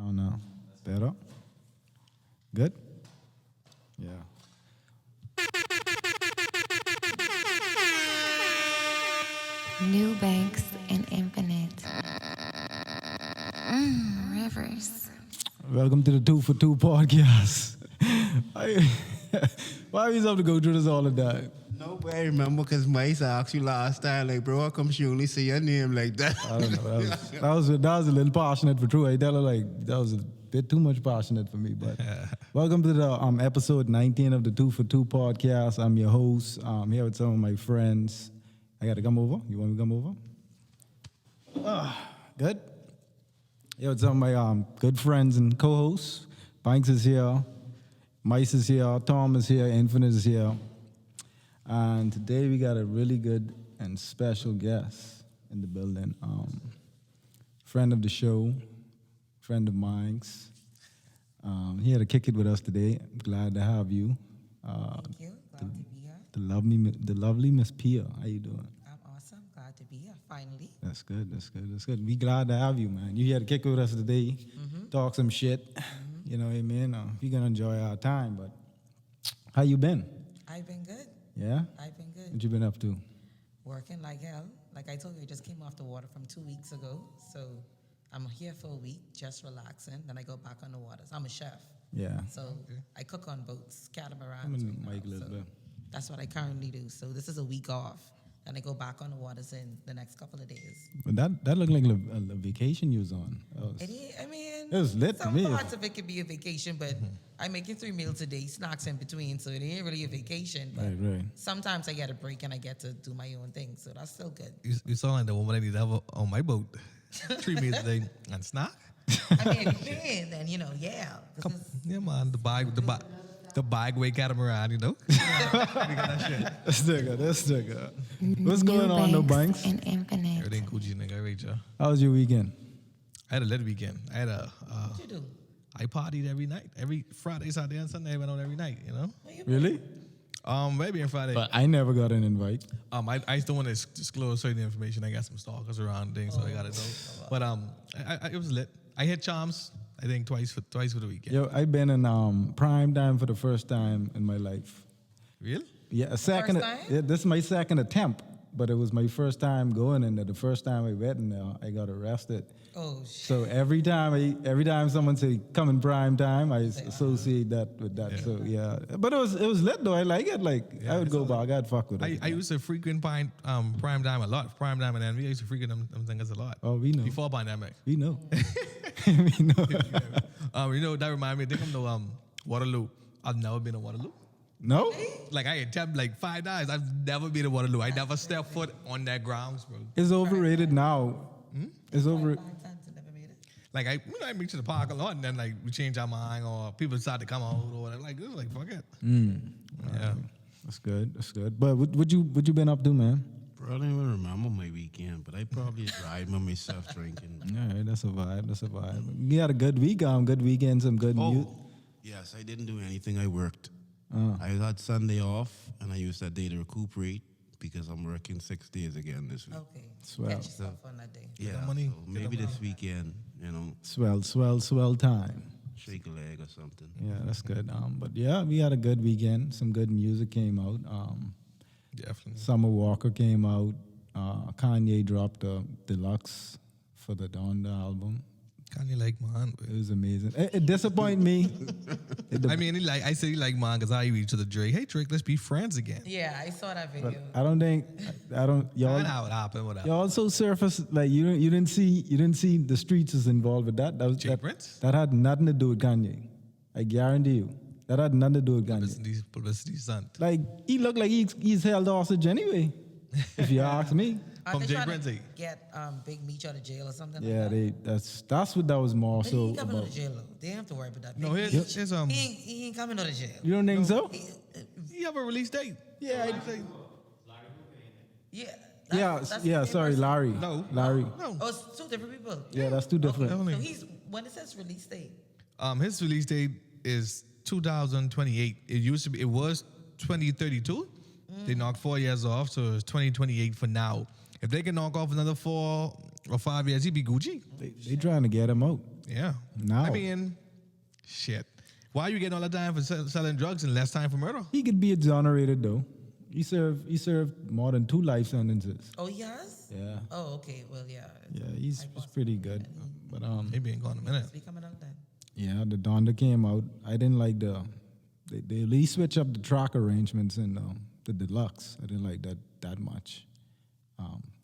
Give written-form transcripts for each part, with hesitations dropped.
don't know. Better? Good? Yeah. New banks and infinite rivers. Welcome to the 2 for 2 podcast. Why we have to go through this all the time? No, but I remember because Mice asked you last time, like, bro, how come she only say your name like that? I don't know. That was a little passionate for true. I tell her like that was a bit too much passionate for me. But welcome to the episode 19 of the 2 for 2 podcast. I'm your host. I'm here with some of my friends. I got to come over. You want me to come over? Good. Here with some of my good friends and co-hosts. Banks is here. Mice is here. Tom is here. Infinite is here. And today we got a really good and special guest in the building. Friend of the show, friend of mine's. Here to kick it with us today. Glad to have you. Thank you. Glad to be here. The lovely Miss Pia. How you doing? I'm awesome. Glad to be here, finally. That's good. We glad to have you, man. You here to kick it with us today. Talk some shit. You know what I mean? We're gonna enjoy our time. But how you been? I've been good. Yeah. I've been good. What you been up to? Working like hell. Like I told you, I just came off the water from 2 weeks ago. So I'm here for a week, just relaxing. Then I go back on the waters. I'm a chef. Yeah. So I cook on boats, catamarans. I'm in right Mike a now. little So bit. that's what I currently do. So this is a week off. Then I go back on the waters in the next couple of days. But that looked like a vacation you was on. It is, I mean, It was lit to some me. parts of it could be a vacation, but I'm making 3 meals a day, snacks in between, so it ain't really a vacation. But Right. sometimes I get a break and I get to do my own thing, so that's still good. You sound like the woman I need to have on my boat. 3 meals a day and snack. I mean, then yeah. Come, yeah, man, the Bagway catamaran, you know. We got that shit. This nigga. What's going New on, no banks? and infinite. Everything Gucci, nigga. Right, y'all. How was your weekend? I had a little weekend. I had What you do? I partied every night, every Friday, Saturday, and Sunday. I went out every night, you know. Really? Maybe on Friday. But I never got an invite. I still want to disclose certain information. I got some stalkers around things, so I got to know. But it was lit. I hit Charms. I think twice for the weekend. Yo, I've been in prime time for the first time in my life. Really? Yeah, a second. time? Yeah, this is my second attempt, but it was my first time going in there. The first time I went in there, I got arrested. Oh shit! So every time someone say come in prime time, I associate that with that. Yeah. So yeah, but it was lit though. I like it. Like I would go back. I'd fuck with it. I used to frequent prime time a lot. Prime time and envy. I used to frequent them things a lot. Oh, we know. Before pandemic. We know. We know. That remind me. I think I'm the Waterloo. I've never been to Waterloo. No? Like I attempted like 5 times. I've never been to Waterloo. I never stepped foot on that grounds, bro. It's overrated now. It's over. Five times I never made it. Like I meet to the park a lot, and then like we change our mind, or people decide to come out, or whatever. Like it was like fuck it. Yeah. That's good. But what you been up to, man? Bro, I don't even remember my weekend, but I probably drive by myself drinking. All right, that's a vibe. You had a good week, good weekend, some good music. Yes, I didn't do anything. I worked. I had Sunday off, and I used that day to recuperate because I'm working 6 days again this week. Okay. Swell. Catch yourself on that day. Yeah, money. so maybe this weekend, Swell time. shake a leg or something. Yeah, that's good. But yeah, we had a good weekend. Some good music came out. Definitely. Summer Walker came out. Kanye dropped the deluxe for the Donda album. Kanye like man. It was amazing. It disappointed me. I mean, I say he like man because I reach to the Drake. Hey Drake, let's be friends again. Yeah, I saw that video. I don't y'all. I know how it happened. Whatever. You also surfaced like you didn't see the streets is involved with that. That was Jay Prince? that had nothing to do with Kanye. I guarantee you. That had nothing to do with Kanye. Publicity stunt. Like he looked like he's held hostage anyway. If you ask me. Aren't From they Jay trying to Prince. get Big Meech out of jail or something Yeah, like that? that's what that was more But he so ain't coming out about. of jail though. They don't have to worry about that. No, Big his Meech, he ain't coming out of jail. You don't think so? he have a release date. Yeah, Yeah. Sorry, Larry. No. Larry. No. Oh, it's two different people. Yeah, that's two different. So he's when it says release date. His release date is 2028. It was 2032. They knocked 4 years off, so it's 2028 for now. If they can knock off another 4, or 5 years, he'd be Gucci. They trying to get him out. Yeah. Now. I mean, shit. Why are you getting all the time for selling drugs and less time for murder? He could be exonerated though. He served more than 2 life sentences. Oh, he has? Yeah. Oh, okay. Well, yeah. Yeah, he's pretty good. But Maybe ain't gone in a minute. It's be coming out then. yeah, the Donda came out. I didn't like they at least switch up the track arrangements in the deluxe. I didn't like that much.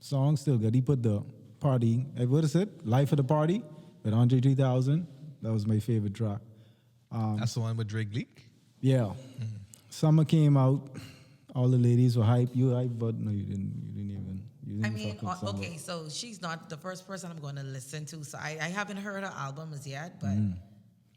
Song still good. He put the party. What is it? Life of the Party with Andre 3000. That was my favorite track. That's the one with Drake Leak. Yeah. Summer came out. All the ladies were hype. You hype, but no, you didn't even. You I didn't mean, fuck with Summer. okay, so she's not the first person I'm going to listen to. So I haven't heard her album as yet, but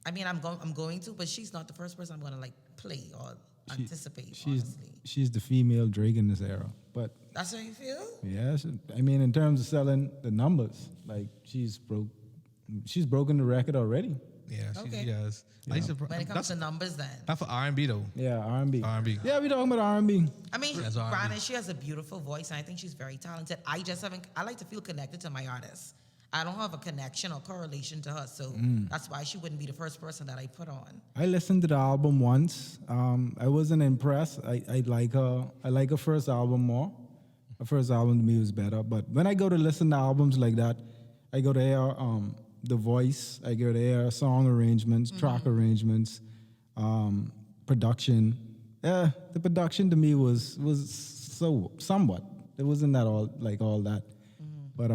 I mean, I'm going to, but she's not the first person I'm going to like play or anticipate. Honestly, She's the female Drake in this era. But that's how you feel. yeah, I mean, in terms of selling the numbers, like she's broken the record already. Yeah, Okay. she has. Yeah. I used to, When it comes to numbers, then not for R&B though. Yeah, R&B. R&B. Yeah, we talking about R&B. I mean, That's R&B. granted, she has a beautiful voice, and I think she's very talented. I just haven't. I like to feel connected to my artist. I don't have a connection or correlation to her, so that's why she wouldn't be the first person that I put on. I listened to the album once. I wasn't impressed. I like her first album more. Her first album to me was better. But when I go to listen to albums like that, I go to air the voice. I go to air song arrangements, track arrangements, production. Yeah, the production to me was so somewhat. It wasn't that all that, but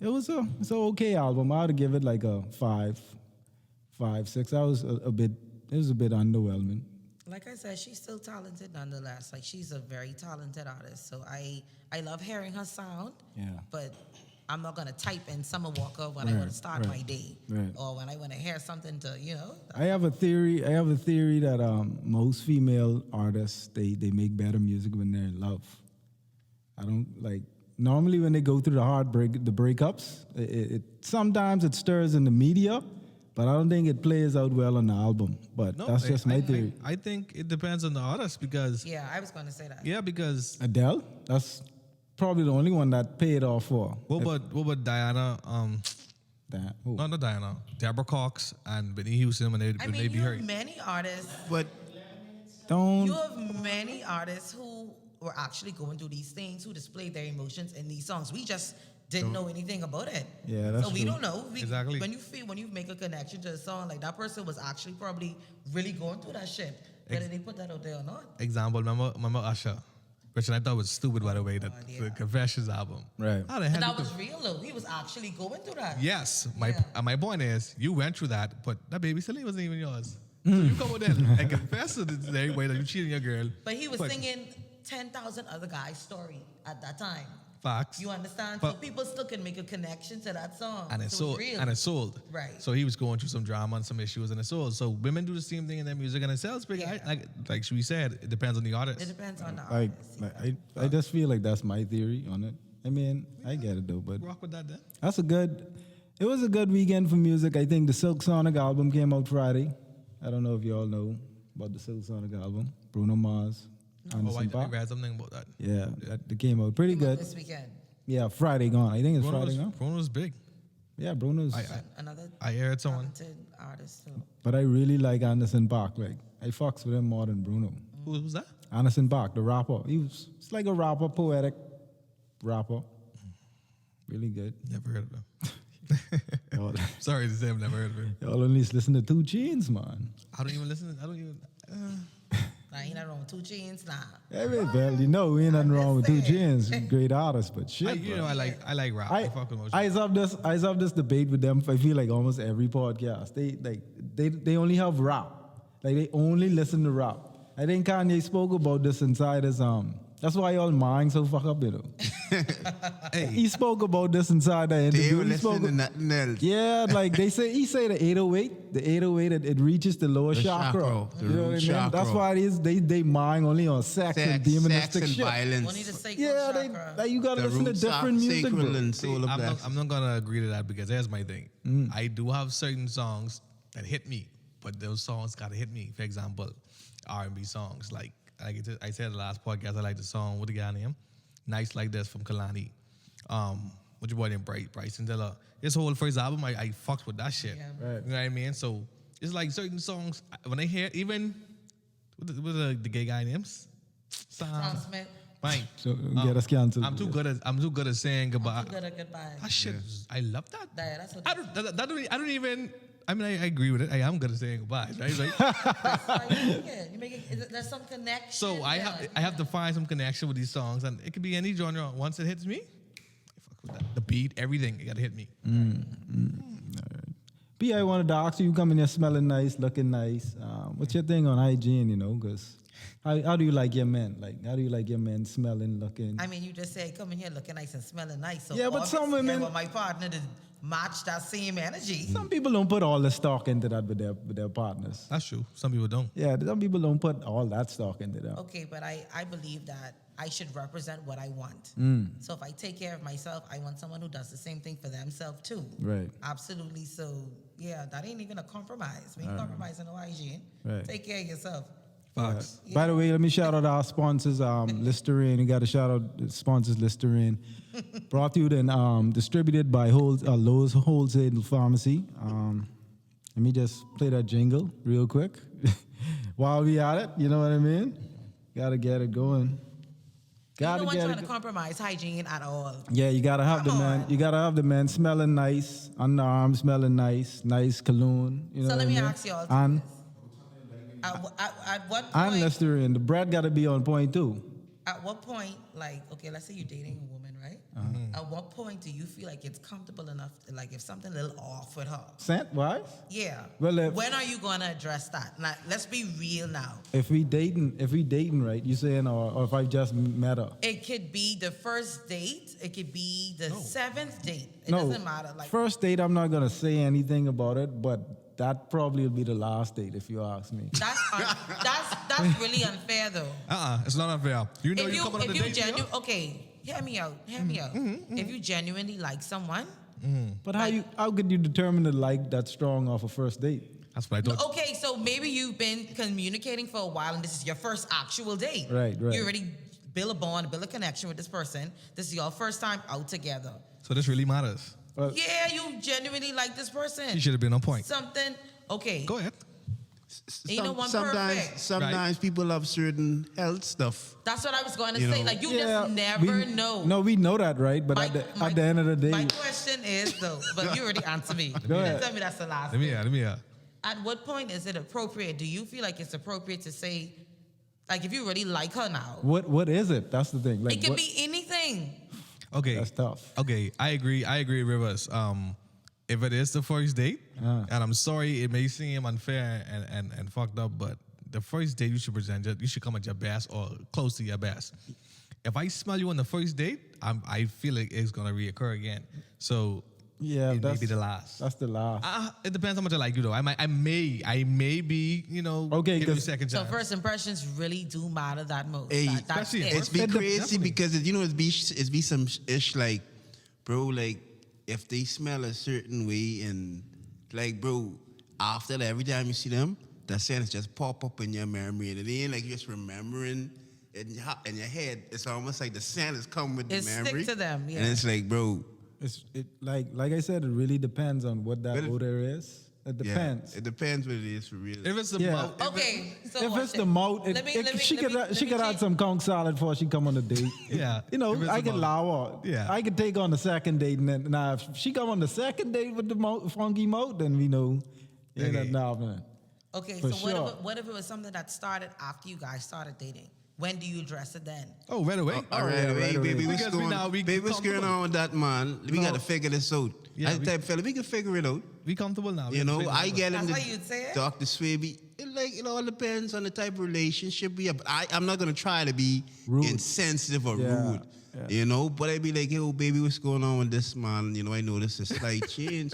it's an okay album. I would give it like a 5, 6. That was It was a bit underwhelming. Like I said, she's still talented nonetheless. Like, she's a very talented artist. So I love hearing her sound. Yeah. But I'm not going to type in Summer Walker when I want to start my day. Right. Or when I want to hear something to, I have a theory that most female artists, they make better music when they're in love. I don't like, normally when they go through the heartbreak, the breakups, it sometimes it stirs in the media, but I don't think it plays out well on the album. But that's just my theory. I think it depends on the artist because Yeah, I was going to say that. yeah, because Adele, that's probably the only one that paid off for. what about Diana? That. Ooh. No, not Diana. Deborah Cox and Whitney Houston when they I when mean, they be you hurt. have many artists. But Don't. You have many artists who were actually going through these things, who displayed their emotions in these songs. We just didn't know anything about it. Yeah, that's so we true. don't know. Exactly. When you make a connection to a song, like that person was actually probably really going through that shit, whether they put that out there or not. Example, remember Usher, which I thought was stupid by the way, the Confessions album. Right. How the hell But that you was could- real though. He was actually going through that. Yes, Yeah. my point is, you went through that, but that baby still wasn't even yours. So you come out there and confess to the same way that you cheating your girl. But he was singing 10,000 other guys' story at that time. Facts. You understand? So But- people still can make a connection to that song. And it So sold. real. And it sold. Right. So he was going through some drama and some issues, and it sold. So women do the same thing in their music, and it sells big. Yeah. Like we said, it depends on the It artist. depends on the Like, artist. I just feel like that's my theory on it. I mean, I get it though, but Rock with that then. it was a good weekend for music. I think the Silk Sonic album came out Friday. I don't know if you all know about the Silk Sonic album. Bruno Mars, Oh, Anderson I .Paak. read something about that. Yeah, that came out pretty good. This weekend. Yeah, Friday gone. I think it's Friday gone. Bruno was big. Yeah, Bruno's. Another I heard someone. talented artist too. But I really like Anderson .Paak. Like, I fucks with him more than Bruno. Who was that? Anderson .Paak, the rapper. It's like a rapper, poetic rapper. Really good. Never heard of him. Y'all, Sorry to say, I've never heard of him. y'all only listen to 2 Chainz, man. I don't even listen. I don't even. Nah, ain't nothing wrong with 2 Chainz, nah. I mean, well, you know, we ain't nothing wrong with 2 Chainz. Great artist, but shit. bro. I like rap. I fuck with most. I have this debate with them. I feel like almost every podcast. They only have rap. Like they only listen to rap. I think Kanye spoke about this inside his That's why y'all mind so fuck up, you know. He spoke about this inside the they interview. were He spoke, listening to nothing else. yeah, like he say the 808, it reaches the lower The chakra. chakra, the You know root what I mean? chakra. That's why it is. They mind only on sex and demonistic sex and shit. violence. Only the sacred Yeah, chakra. like you gotta The listen to root different music, sacral bro. and soul of I'm that. not gonna agree to that because here's my thing. I do have certain songs that hit me, but those songs gotta hit me. For example, R&B songs. Like I said the last podcast, I like the song, what the guy name? Nights Like This from Kalani. what your boy named Bryson Tiller. His whole first album, I fucked with that shit. Yeah. Right. You know what I mean? So it's like certain songs when I hear even what the gay guy names? Sam Smith. Fine. So get us canceled. I'm too good at saying goodbye. Too good at goodbye. That shit, I love that. That's what I don't even. I mean, I agree with it. I am good at saying goodbyes, right? Like, that's why you make it. There's some connection. so I have to find some connection with these songs, and it could be any genre. Once it hits me, I fuck with that. The beat, everything, it gotta hit me. B, I wanted to ask you, coming here smelling nice, looking nice. What's your thing on hygiene, you know? Because how do you like your men? Like, how do you like your men smelling, looking? I mean, you just say coming here looking nice and smelling nice. So Yeah, but some obviously women- I want my partner to match that same energy. Some people don't put all the stock into that with their partners. That's true. Some people don't. Yeah, some people don't put all that stock into that. Okay, but I believe that I should represent what I want. So if I take care of myself, I want someone who does the same thing for themselves too. Right. Absolutely. So yeah, that ain't even a compromise. We ain't compromising no hygiene. Right. Take care of yourself. Facts. By the way, let me shout out our sponsors, Listerine. You got to shout out the sponsors, Listerine. Brought to you then, distributed by Lowe's Wholesale Pharmacy. Let me just play that jingle real quick. While we at it, you know what I mean? Got to get it going. Ain't no one trying to compromise hygiene at all. Yeah, you gotta have Come the man. on. You gotta have the man smelling nice, underarms smelling nice cologne. You know So what let I me mean? ask y'all And this. At what and point? Listerine, the bread gotta be on point too. At what point, like, okay, let's say you're dating a woman, right? At what point do you feel like it's comfortable enough, like if something a little off with her? Scent wise? Yeah. Well, when are you gonna address that? Like, let's be real now. If we dating, right? You saying, or if I just met her? It could be the first date. It could be the seventh date. It No, doesn't matter. Like, first date, I'm not gonna say anything about it, but that probably will be the last date if you ask me. that's really unfair though. It's not unfair. You know If you're coming on the if you date. okay, hear me out. If you genuinely like someone, But how could you determine the like that strong off a first date? That's what I thought. okay, so maybe you've been communicating for a while and this is your first actual date. Right. You already build a bond, build a connection with this person. This is your first time out together. So this really matters. Well, Yeah, you genuinely like this person. You should have been on point. Something, okay. Go ahead. Ain't no one perfect. Sometimes people have certain health stuff. That's what I was going to You say. know. Like, you just never know. No, we know that, right? But at the end of the day, My question is, though, but you already answered me. Go You ahead. didn't tell me that's the last Let me thing. hear. Let me hear. At what point is it appropriate? Do you feel like it's appropriate to say, like, if you really like her now? what is it? That's the thing. Like, It can what- be anything. Okay. That's tough. Okay, I agree. I agree, Rivers. If it is the first date, and I'm sorry, it may seem unfair and fucked up, but the first date you should come at your best or close to your best. If I smell you on the first date, I feel like it's gonna reoccur again. So Yeah, it may that's be the last. That's the last. It depends how much I like you, though. I may be, Okay, give you a 'cause- second So chance. first impressions really do matter that most. Hey, That's especially it. It's be It crazy definitely. because it's be some ish like, bro, like if they smell a certain way and like, bro, after that, every time you see them, that scent just pop up in your memory and it ain't like you're just remembering it in your head. It's almost like the scent is coming with It the stick memory. to them, yeah. And it's like, bro, Like I said, it really depends on what that But it- odor is. It yeah, depends. it depends what it is for real. If it's the Yeah. mouth, Okay, so If watch it's it. the mouth, she could add change- some conch salad before she come on the date. Yeah. You know, If it's I the could allow her. Yeah. I could take her on the second date, and then now if she come on the second date with the funky mouth, then we know. Yeah, Okay. nah, man. Okay, For so sure. what if it was something that started after you guys started dating? When do you address it then? oh, right away. All right, right away. baby, Because we what's going comfortable. on with that man? We No. got to figure this out. Yeah, As the type of fella, we can figure it out. We comfortable now. We You can know, figure it I out. get him That's to how you'd say it? Dr. Swaby. It all depends on the type of relationship we have. But I'm not gonna try to be Rude. insensitive or Yeah, rude. yeah. You know, but I'd be like, yo, baby, what's going on with this man? You know, I noticed a slight change.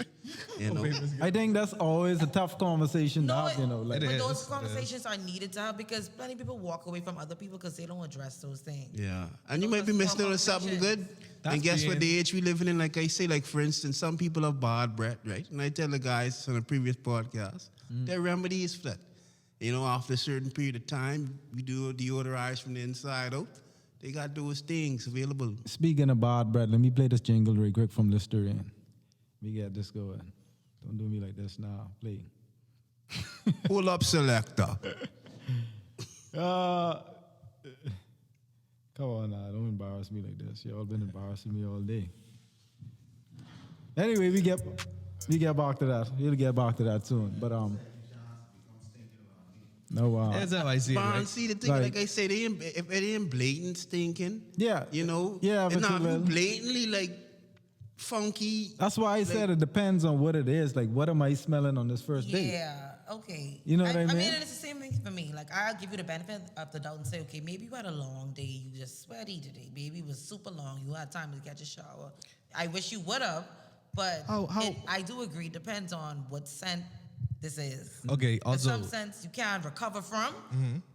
You know, I think that's always a tough conversation to have. You know, like but is, those it conversations are needed to have because plenty of people walk away from other people because they don't address those things. yeah. And you Those might be are missing small out on something conversations. good. That's And guess what? being- The age we living in, like I say, like for instance, some people have bad breath, right? And I tell the guys on a previous podcast, there are remedies for that. You know, after a certain period of time, we do deodorize from the inside out. They got those things available. Speaking of bad breath, let me play this jingle real quick from Listerine. We get this going. Don't do me like this now. Play. Pull up selector. Come on now, don't embarrass me like this. Y'all been embarrassing me all day. Anyway, we get back to that. We'll get back to that soon. But no. That's how I see it. But Right? see the thing, like I said, if it ain't blatant stinking, Yeah. you know, Yeah, it's but not you will. blatantly like funky. That's why I said it depends on what it is. Like, what am I smelling on this first date? Yeah, okay. You know what I mean? I mean, it's the same thing for me. Like, I'll give you the benefit of the doubt and say, okay, maybe you had a long day. You just sweaty today. Maybe it was super long. You had time to catch a shower. I wish you would have, but I do agree. Depends on what scent this is. Okay, There's also, some scents you can recover from,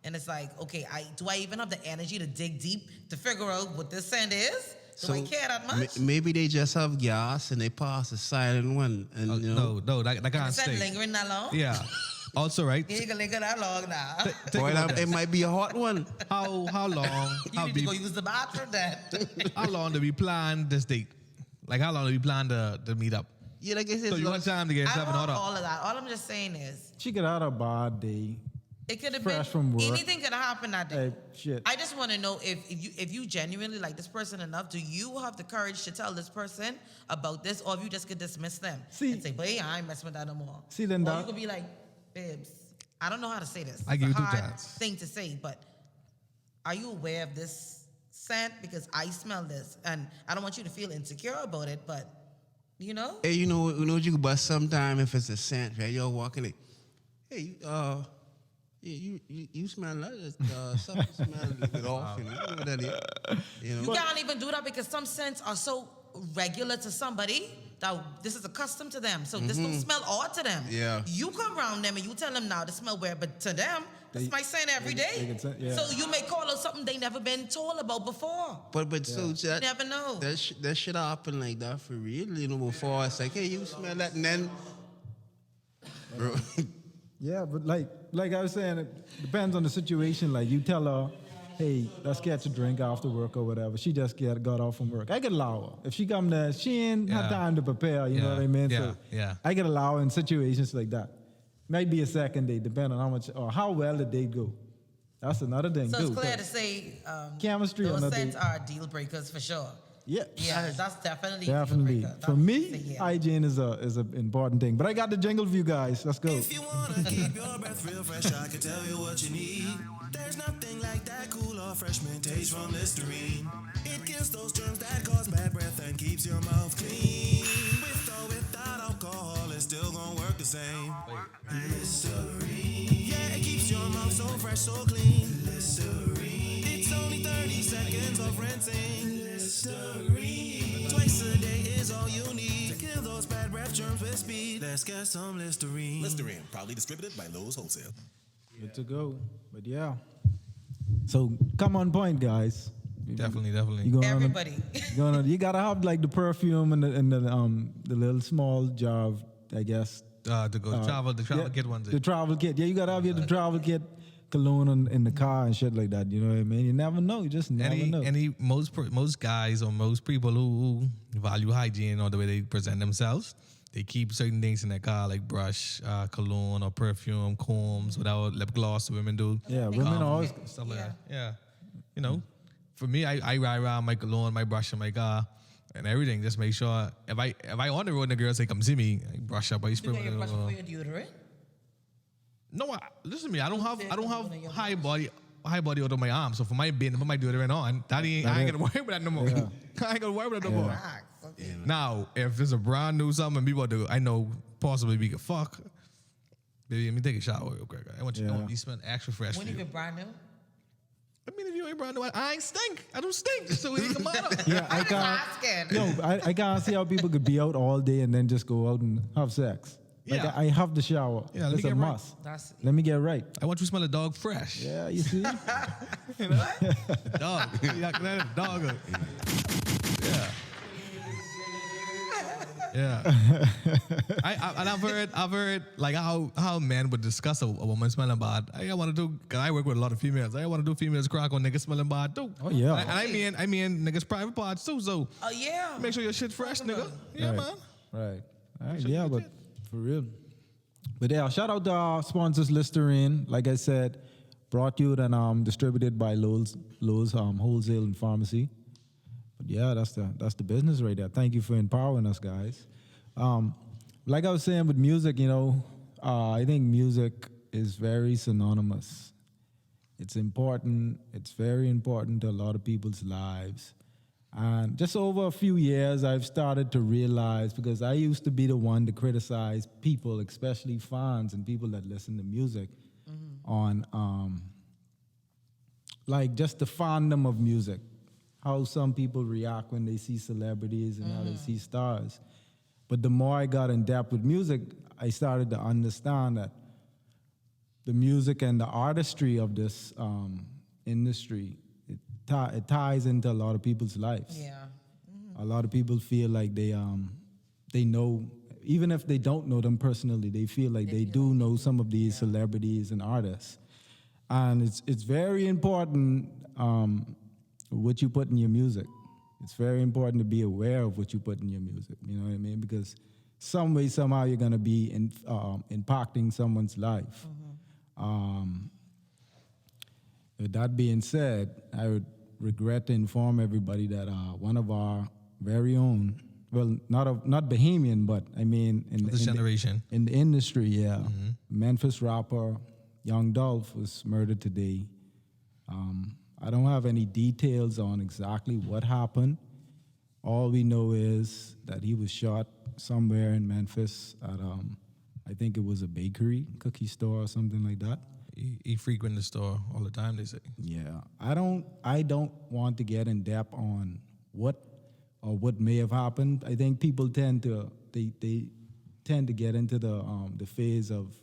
and it's like, okay, do I even have the energy to dig deep to figure out what this scent is? Do I care that much? Maybe they just have gas and they pass a silent one, and you know, no, that can't Is that stay. lingering that long? Yeah. Also, right? You can linger that long now. Think or about it this. might be a hot one. How long? You need to go use the bathroom then. How long do we plan this date? Like, how long do we plan to meet up? Yeah, like I said, So you want time to get I yourself don't in want order? all of that. All I'm just saying is, She could have had a bad day. it could have Fresh been from work. anything could have happened that day. Hey, shit. I just want to know if you genuinely like this person enough, do you have the courage to tell this person about this, or if you just could dismiss them See- and say, "Boy, I ain't messing with that no more." See, then or that- you could be like, "Babes, I don't know how to say this. I give It's you a two hard chances. thing to say, but are you aware of this scent? Because I smell this, and I don't want you to feel insecure about it, but you know." Hey, you know what you could bust sometime if it's a scent, right? You're walking like, hey, you smell like something smell a little bit off, you know what that is? You know? You can't even do that because some scents are so regular to somebody that this is a custom to them. So this don't smell odd to them. Yeah. You come around them and you tell them now to smell weird, but to them, this might scent every day. they can scent- yeah. So you may call out something they never been told about before. But so that, You never know. that should happen like that for real, you know, before it's like, hey, you smell that, and then, bro, Yeah, but like I was saying, it depends on the situation. Like, you tell her, hey, let's catch a drink after work or whatever. She just got off from work. I could allow her. If she come there, she ain't had Yeah. time to prepare, you know Yeah, what I mean? yeah, So yeah. I could allow her in situations like that. Might be a second date, depending on how much or how well the date go. That's another thing, So too. it's clear So- to say Chemistry those on that scents date. are deal breakers for sure. Yeah. Yeah, that's definitely a deal Definitely. breaker. For That's- me, yeah. hygiene is an important thing. But I got the jingle for you guys. Let's go. If you wanna keep your breath real fresh, I can tell you what you need. There's nothing like that cool or fresh mint taste from Listerine. It kills those germs that cause bad breath and keeps your mouth clean. With or without alcohol, it's still gonna work the same. Listerine. Yeah, it keeps your mouth so fresh, so clean. Listerine. It's only 30 seconds of rinsing. Listerine. Twice a day is all you need to kill those bad breath germs with speed. Let's get some Listerine. Listerine, proudly distributed by Lowe's Wholesale. Good to go. But yeah. So come on point, guys. Definitely. You going Everybody. you gotta have like the perfume and the little small jar of, I guess. To go travel yeah, kit ones. The travel kit. Yeah, you gotta have the travel kit, cologne in the car and shit like that. You know what I mean? You never know. You just never know. Most guys or most people who value hygiene or the way they present themselves, they keep certain things in their car like brush, cologne or perfume, combs, whatever, lip gloss women do. Yeah, women always. Stuff like that. Yeah. You know, for me, I ride around my cologne, my brush in my car and everything. Just make sure if I on the road and the girl say come see me, I brush up, I You spray got your brush my for your deodorant? No, listen to me. I don't have high body out of my arm. So for my bin, put my deodorant on. I ain't gonna worry about that no more. Yeah. I ain't gonna worry about that no more. Relax. Okay. Now, if it's a brand new something and people do, I know possibly we could fuck. Baby, let me take a shower real quick. I want you to know you smell extra fresh. When for you you. been brand new? I mean, if you ain't brand new, I ain't stink. I don't stink. So it come out. Yeah, I I'm just can't. asking. Yo, I can't see how people could be out all day and then just go out and have sex. Like, Yeah. I have to shower. Yeah, let me It's a get right. must. That's Let me get right. I want you to smell a dog fresh. Yeah, you see? Dog. You got that dog. Yeah. Yeah. And I've heard like how men would discuss a woman smelling bad. I want to do, cause I work with a lot of females. I want to do females crack on niggas smelling bad too. Oh, yeah. And I mean niggas private parts too. So Oh yeah. make sure your shit fresh, nigga. Yeah, Right. man. Right. All right. sure Yeah, you but did. for real. But yeah, shout out to our sponsors, Listerine. Like I said, brought you and distributed by Lowe's Wholesale and Pharmacy. But yeah, that's the business right there. Thank you for empowering us, guys. Like I was saying with music, I think music is very synonymous. It's important. It's very important to a lot of people's lives. And just over a few years, I've started to realize, because I used to be the one to criticize people, especially fans and people that listen to music, on like just the fandom of music, how some people react when they see celebrities and how they see stars. But the more I got in depth with music, I started to understand that the music and the artistry of this industry, it ties into a lot of people's lives. Yeah. A lot of people feel like they know, even if they don't know them personally, they feel like they do know some of these celebrities and artists. And it's very important what you put in your music. It's very important to be aware of what you put in your music. You know what I mean? Because some way, somehow, you're gonna be impacting someone's life. With that being said, I would regret to inform everybody that one of our very own, well, not Bahamian, but I mean in This generation. in the industry, yeah, Memphis rapper Young Dolph was murdered today. I don't have any details on exactly what happened. All we know is that he was shot somewhere in Memphis at I think it was a bakery, cookie store or something like that. He frequent the store all the time, they say. Yeah, I don't want to get in depth on what may have happened. I think people tend to get into the phase of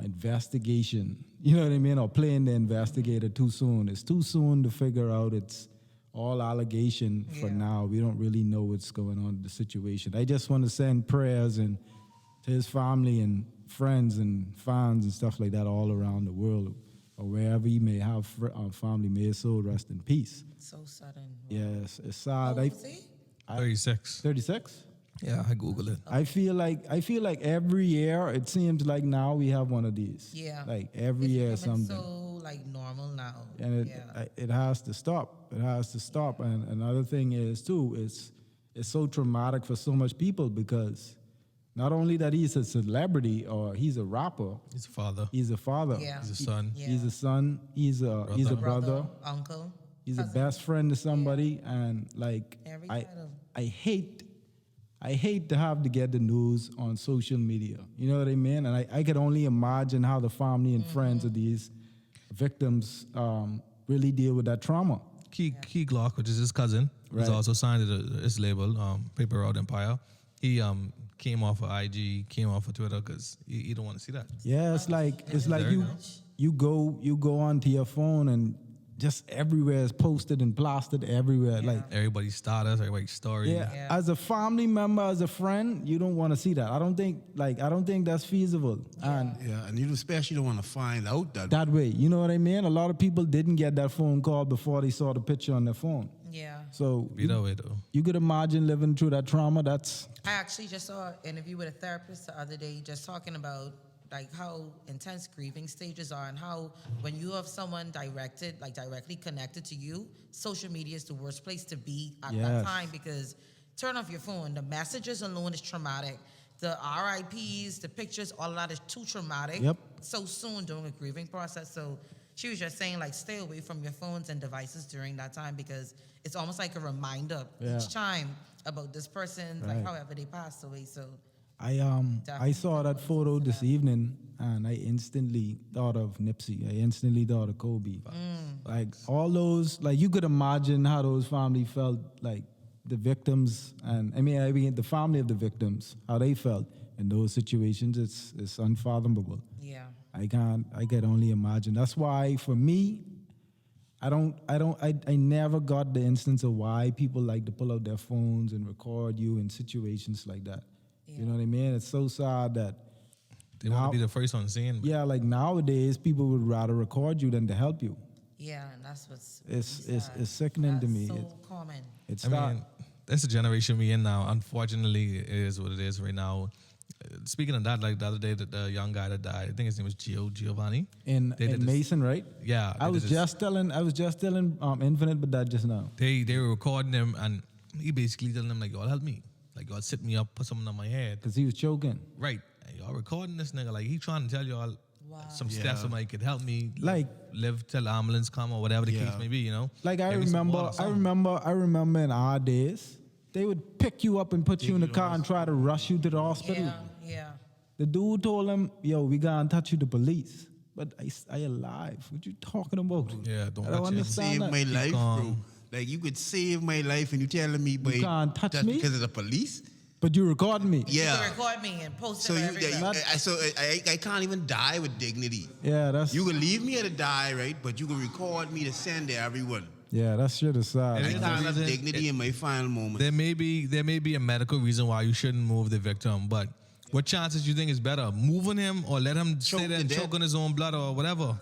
investigation. You know what I mean, or playing the investigator too soon. It's too soon to figure out. It's all allegation for now. We don't really know what's going on in the situation. I just want to send prayers and to his family and friends and fans and stuff like that all around the world, or wherever he may have family. May his soul rest in peace. So sudden. Yes, it's How sad. old was he? 36. 36. Yeah, I Googled it. I feel like every year it seems like now we have one of these. Yeah. Like every It's year becoming something. so like normal now. And it has to stop. It has to stop. And another thing is too, it's so traumatic for so much people, because not only that he's a celebrity or he's a rapper, He's a father. he's a father. Yeah. He's a son. Yeah. He's a son. He's a brother. uncle. He's a cousin. best friend to somebody. And like Every I kind of- I hate to have to get the news on social media. You know what I mean? And I could only imagine how the family and friends of these victims really deal with that trauma. Key Glock, which is his cousin, who's Right. also signed to his label, Paper Route Empire. He came off of IG, came off of Twitter because he don't want to see that. Yeah, it's like Very you go onto your phone and just everywhere is posted and plastered everywhere. Like Everybody's status, everybody's story. yeah, as a family member, as a friend, you don't want to see that. I don't think that's feasible. And Yeah, and you especially don't want to find out that. that way, you know what I mean? A lot of people didn't get that phone call before they saw the picture on their phone. Yeah. So Be that way though. you could imagine living through that trauma. That's I actually just saw an interview with a therapist the other day just talking about like how intense grieving stages are, and how when you have someone directly connected to you, social media is the worst place to be at that Yes. time, because turn off your phone. The messages alone is traumatic. The RIPs, the pictures, all of that is too traumatic. Yep. So soon during a grieving process. So she was just saying, like, stay away from your phones and devices during that time, because it's almost like a reminder each time about this person, like Right. however they passed away. So I saw that photo this evening and I instantly thought of Nipsey. I instantly thought of Kobe. Like all those, like you could imagine how those family felt, like the victims, and I mean the family of the victims, how they felt in those situations. It's unfathomable. yeah. I could only imagine. That's why for me, I never got the instance of why people like to pull out their phones and record you in situations like that. You know what I mean? It's so sad that They want to be the first on scene. But yeah, like nowadays people would rather record you than to help you. Yeah, and that's what's It's sickening to me. So It's common. it's I mean, that's the generation we in now. Unfortunately, it is what it is right now. Speaking of that, like the other day, the young guy that died, I think his name was Giovanni. in They did this- Mason, right? Yeah, I they was did this- just telling Infinite but that just now. They were recording him, and he basically telling them like, "Y'all help me, like y'all sit me up, put something on my head." Because he was choking. Right, and y'all recording this nigga like he trying to tell y'all some steps somebody could help me, Like- live till the ambulance come or whatever the case may be. You know, Like I Give me some remember, water or I something. remember in our days, they would pick you up and put you in the car and try to rush you to the hospital. Yeah. The dude told him, "Yo, we gonna touch you to police." But I alive. What you talking about? Yeah, don't I touch don't him. understand Save that. my life, bro. calm. Like you could save my life, and you telling me, but can't touch just me? because of the police. But you recording me. You Yeah. can record me and post So it you, everywhere. I can't even die with dignity. Yeah, that's You can leave me or to die, right? But you can record me to send to everyone. that shit is sad. It I is can't the have reason- dignity in my final moments. There may be a medical reason why you shouldn't move the victim, but what chances you think is better, moving him or let him Choke stay there and to death. choke on his own blood or whatever?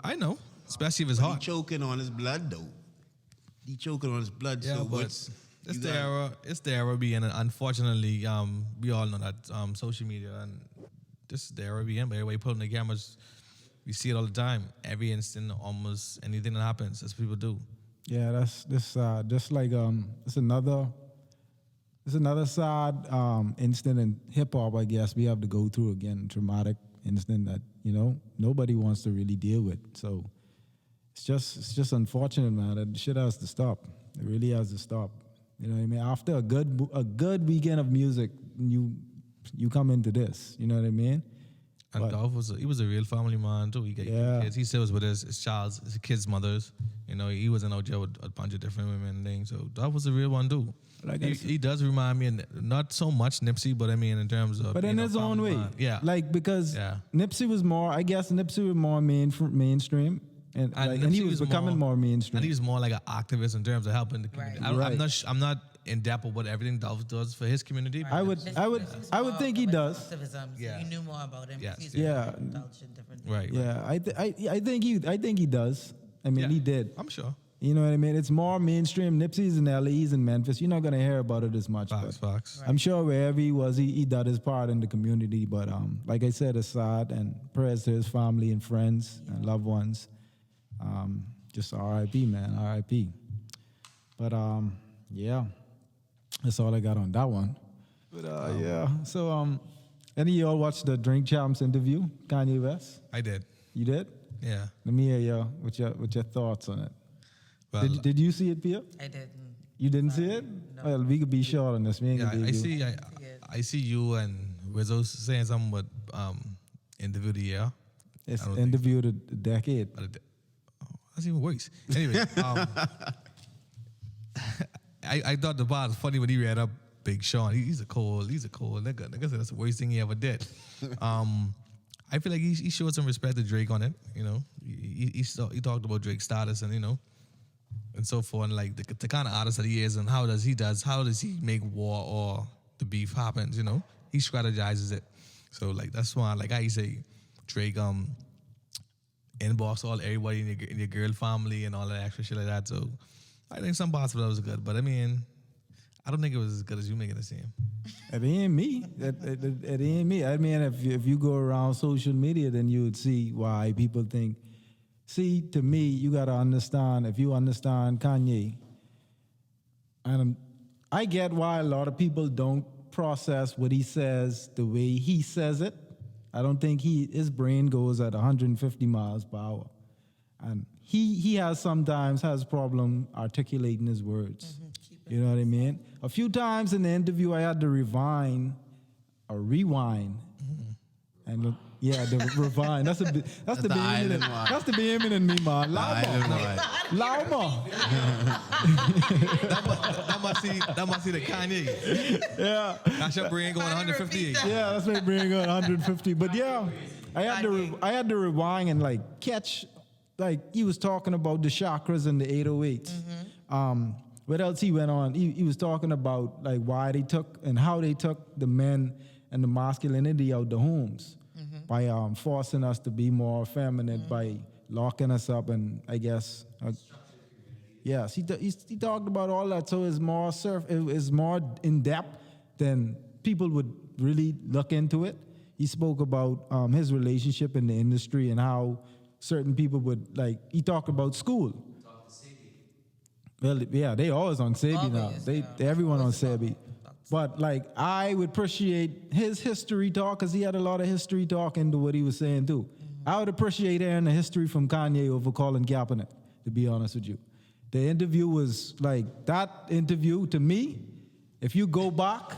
I know, especially if it's He hot. choking on his blood, though. He choking on his blood. Yeah, so but what's it's you the got- era. It's the era we in. And unfortunately, we all know that social media and this is the era we in. But everybody putting the cameras, we see it all the time. Every instant, almost anything that happens, that's what people do. Yeah, that's just like it's another sad incident in hip hop. I guess we have to go through again, traumatic incident that nobody wants to really deal with. So it's just unfortunate, man. That shit has to stop. It really has to stop. You know what I mean? After a good weekend of music, you come into this. You know what I mean? And But- Dolph was a real family man too. He got kids. He still was with his child's his kids' mothers. He wasn't out there with a bunch of different women and things. So Dolph was a real one too. Like I He does remind me, not so much Nipsey, but I mean in terms of. But in being a his own family way. man. Yeah. Like because Yeah. Nipsey was more, I guess Nipsey was more mainstream. And he Nipsey was becoming more mainstream. And he was more like an activist in terms of helping the community. Right. I'm not in depth with what everything Dolph does for his community. I would think he does. Activism, so Yeah. you knew more about him. Yes. He's Yeah. indulged in different Right. Yeah, I think he does. I mean, Yeah. he did. I'm sure. You know what I mean? It's more mainstream. Nipsey's in LA, he's in Memphis. You're not gonna hear about it as much. Facts. but Facts. I'm sure wherever he was, he did his part in the community. But like I said, it's sad and prayers to his family and friends and loved ones. Just R.I.P. man, R.I.P. But yeah, that's all I got on that one. But yeah, so any of y'all watched the Drink Champs interview, Kanye West? I did. You did? Yeah. Let me hear you with your thoughts on it. Well, Did you see it, Pia? I didn't. You didn't see it? No. Well, we could be short on this. We ain't yeah, gonna I do see. I see you and Rizzo saying something with interview of the year. It's I don't think interview of the decade. That's even worse. Anyway, I thought the part was funny when he read up Big Sean. He's a cold nigga. Nigga said that's the worst thing he ever did. I feel like he showed some respect to Drake on it. He talked about Drake's status and and so forth, and like the kind of artist that he is, and how does he make war or the beef happens. He strategizes it. So like that's why, like I say, Drake inbox everybody in your girl family and all that extra shit like that. So I think some parts of that was good, but I mean, I don't think it was as good as you making it seem. It ain't me. It ain't me. I mean, if you go around social media, then you would see why people think. See, to me, you gotta understand. If you understand Kanye, and I get why a lot of people don't process what he says the way he says it. I don't think his brain goes at 150 miles per hour, and he sometimes has problem articulating his words. You know what I mean? A few times in the interview, I had to rewind, and the rewind. That's the island Bahamian. one. That's the Bahamian in me, man. Louder. That must see the Kanye. Yeah. That's your brain going 158. Yeah, that's my brain going 150. But yeah, I had to rewind and like catch like he was talking about the chakras and the 808s. What else he went on? He was talking about like why they took and how they took the men and the masculinity out the homes by forcing us to be more feminine, by locking us up, and I guess yes, he talked about all that. So it's more it's more in depth than people would really look into it. He spoke about his relationship in the industry and how certain people would like. He talked about school. Well, yeah, they always on Sebi now. Everyone on Sebi. But like, I would appreciate his history talk because he had a lot of history talk into what he was saying too. I would appreciate hearing the history from Kanye over Colin Kaepernick, to be honest with you. The interview was like, that interview to me, if you go back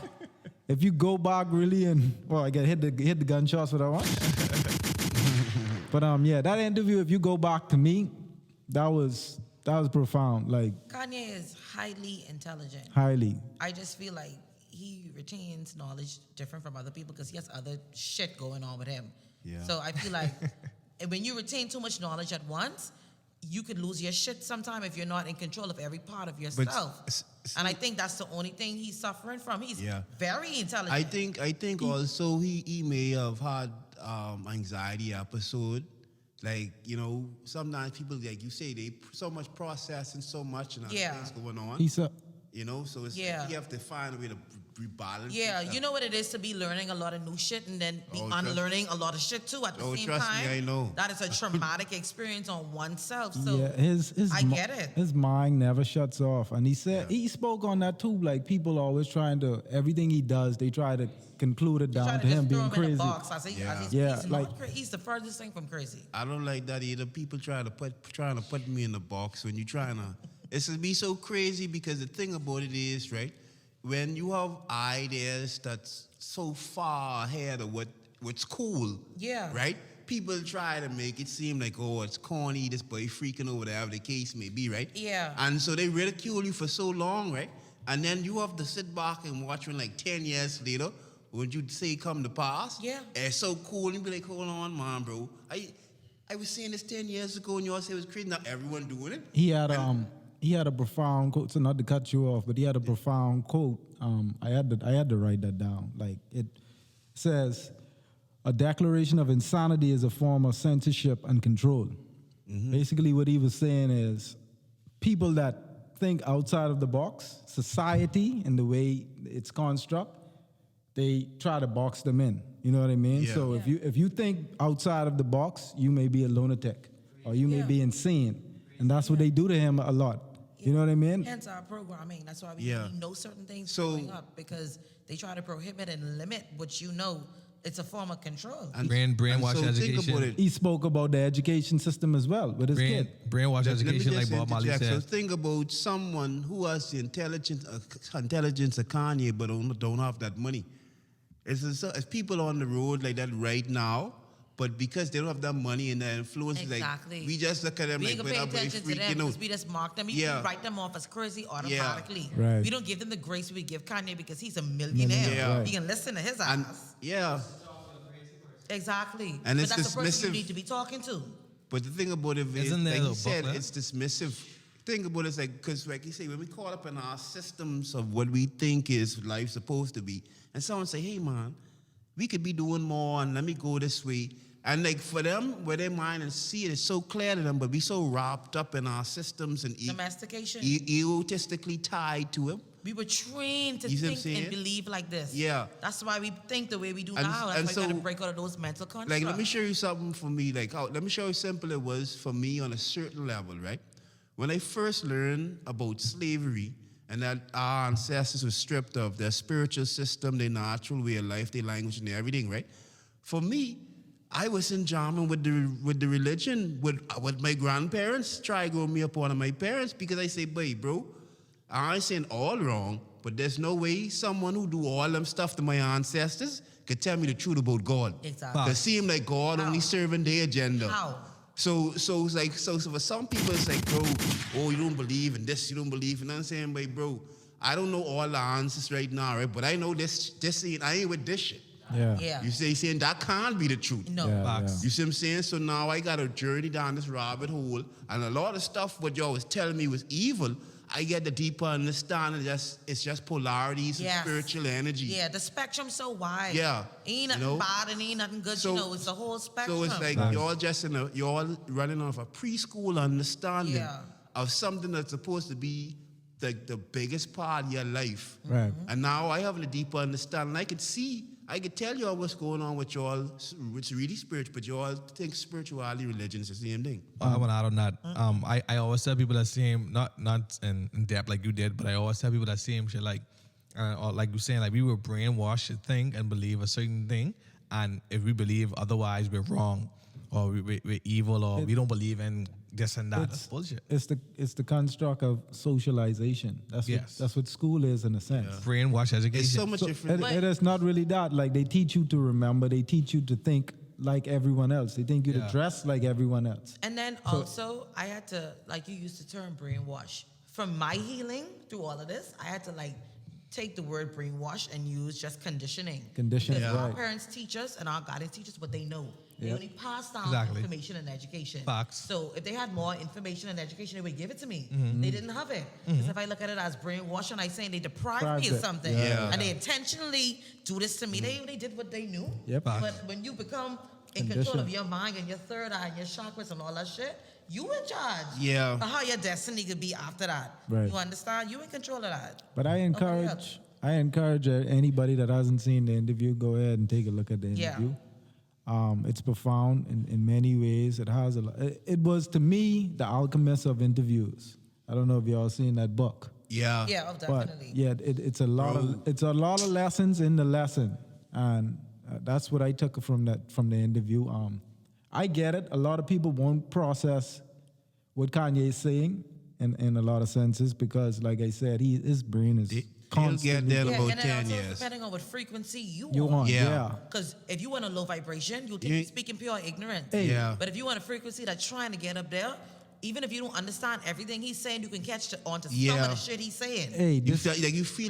really and, well, I got hit the gunshots for that one. But yeah, that interview, if you go back to me, that was profound. Like, Kanye is highly intelligent. Highly. I just feel like he retains knowledge different from other people because he has other shit going on with him. Yeah. So I feel like when you retain too much knowledge at once, you could lose your shit sometime if you're not in control of every part of yourself. And I think that's the only thing he's suffering from. He's very intelligent. I think also he may have had anxiety episode. Like, you know, sometimes people, like you say, they so much processing so much and other things going on. You know, so it's you have to find a way to rebalance. Yeah, you know what it is to be learning a lot of new shit and then be unlearning a lot of shit too at the same time. Trust me, I know. That is a traumatic experience on oneself. So I get it. His mind never shuts off. And he said, he spoke on that too. Like, people always trying to, everything he does, they try to conclude it down to him being crazy. He's the furthest thing from crazy. I don't like that either. People trying to put me in the box when you're trying to. It's to be so crazy because the thing about it is, right, when you have ideas that's so far ahead of what's cool, right? People try to make it seem like, oh, it's corny, this boy freaking or whatever the case may be, right? Yeah. And so they ridicule you for so long, right? And then you have to sit back and watch when like 10 years later, when you say come to pass, it's so cool. You be like, hold on, man, bro. I was saying this 10 years ago and you all say it was crazy. Now everyone doing it. He had a profound quote, so not to cut you off, but he had a profound quote. I had to write that down. Like, it says, a declaration of insanity is a form of censorship and control. Basically, what he was saying is people that think outside of the box, society and the way it's construct, they try to box them in. You know what I mean? Yeah. So if you think outside of the box, you may be a lunatic or you may be insane. And that's what they do to him a lot. You know what I mean? Hence our programming. That's why we know certain things growing up because they try to prohibit and limit what you know. It's a form of control. And brainwash education. He spoke about the education system as well with his kid. Brainwash education, like Bob Marley said. So think about someone who has the intelligence of Kanye, but don't have that money. It's people on the road like that right now. But because they don't have that money and that influence, like, we just look at them like, we don't pay attention to them because we just mark them. We write them off as crazy automatically. Yeah. Right. We don't give them the grace we give Kanye because he's a millionaire. Yeah. We can listen to his ass. Exactly. And but that's the person you need to be talking to. But the thing about it is, like he said, it's dismissive. Think about it, like, because like you say, when we caught up in our systems of what we think is life supposed to be, and someone say, hey, man, we could be doing more and let me go this way. And like for them, where their mind and see it is so clear to them, but we so wrapped up in our systems and domestication, egotistically tied to it. We were trained to think and believe like this. Yeah. That's why we think the way we do now. That's why we got to break out of those mental constructs. Like, let me show you something for me. Like, let me show you how simple it was for me on a certain level, right? When I first learned about slavery and that our ancestors were stripped of their spiritual system, their natural way of life, their language, and everything, right? For me, I was in jamming with the religion, with my grandparents, try to grow me up one of my parents, because I say, boy, bro, I ain't saying all wrong, but there's no way someone who do all them stuff to my ancestors could tell me the truth about God. Exactly. Because it seemed like God only serving their agenda. How? So it's like, so for some people it's like, bro, oh, you don't believe in this, you don't believe in that. I'm saying, but bro, I don't know all the answers right now, right? But I know this ain't, I ain't with this shit. Yeah. You saying that can't be the truth. No. Facts. You see what I'm saying? So now I got a journey down this rabbit hole, and a lot of stuff what y'all was telling me was evil. I get the deeper understanding. It's just polarities and spiritual energy. Yeah, the spectrum's so wide. Yeah. Ain't nothing bad and ain't nothing good. So- it's a whole spectrum. So it's like y'all running off a preschool understanding of something that's supposed to be the biggest part of your life. Right. And now I have a deeper understanding. I could tell y'all what's going on with y'all, which really spiritual, but y'all think spirituality, religion is the same thing. I want to add on that. I always tell people that same, not in depth like you did, but I always tell people that same shit like, or like you saying, like we were brainwashed to think and believe a certain thing, and if we believe otherwise, we're wrong, or we're evil, or we don't believe in this and that. That's bullshit. It's the construct of socialization. That's what school is in a sense. Brainwash education. It's so much different. It is not really that. Like they teach you to remember. They teach you to think like everyone else. They think you to dress like everyone else. And then also, I had to, like you used the term brainwash. From my healing through all of this, I had to like take the word brainwash and use just conditioning. Conditioning, Because our right. parents teach us and our guidance teach us what they know. They Yep. only pass down Exactly. information and education. Facts. So if they had more information and education, they would give it to me. Mm-hmm. They didn't have it. Because if I look at it as brainwash and I saying they deprived me of Deprived it. something, Yeah. and they intentionally do this to me, they did what they knew. Yep. Facts. But when you become in control of Conditioned. your mind and your third eye and your chakras and all that shit, you in charge. Yeah. Of how your destiny could be after that. Right. You understand? You in control of that. But I else. encourage anybody that hasn't seen the interview, go ahead and take a look at the Yeah. interview. It's profound in many ways. It has a lot. It was to me the alchemist of interviews. I don't know if y'all seen that book. Yeah. Yeah, oh, But definitely. yeah, it's a lot of lessons in the lesson, and that's what I took from the interview. I get it. A lot of people won't process what Kanye's saying in a lot of senses because, like I said, his brain is He'll constantly. get there in Yeah, about and then 10 also years. depending on what frequency you You want, Yeah. yeah. Because if you want a low vibration, you'll think You- you're speaking pure ignorance. Hey. Yeah. But if you want a frequency that's trying to get up there, even if you don't understand everything he's saying, you can catch onto some Yeah. of the shit he's saying. Hey, You this feel You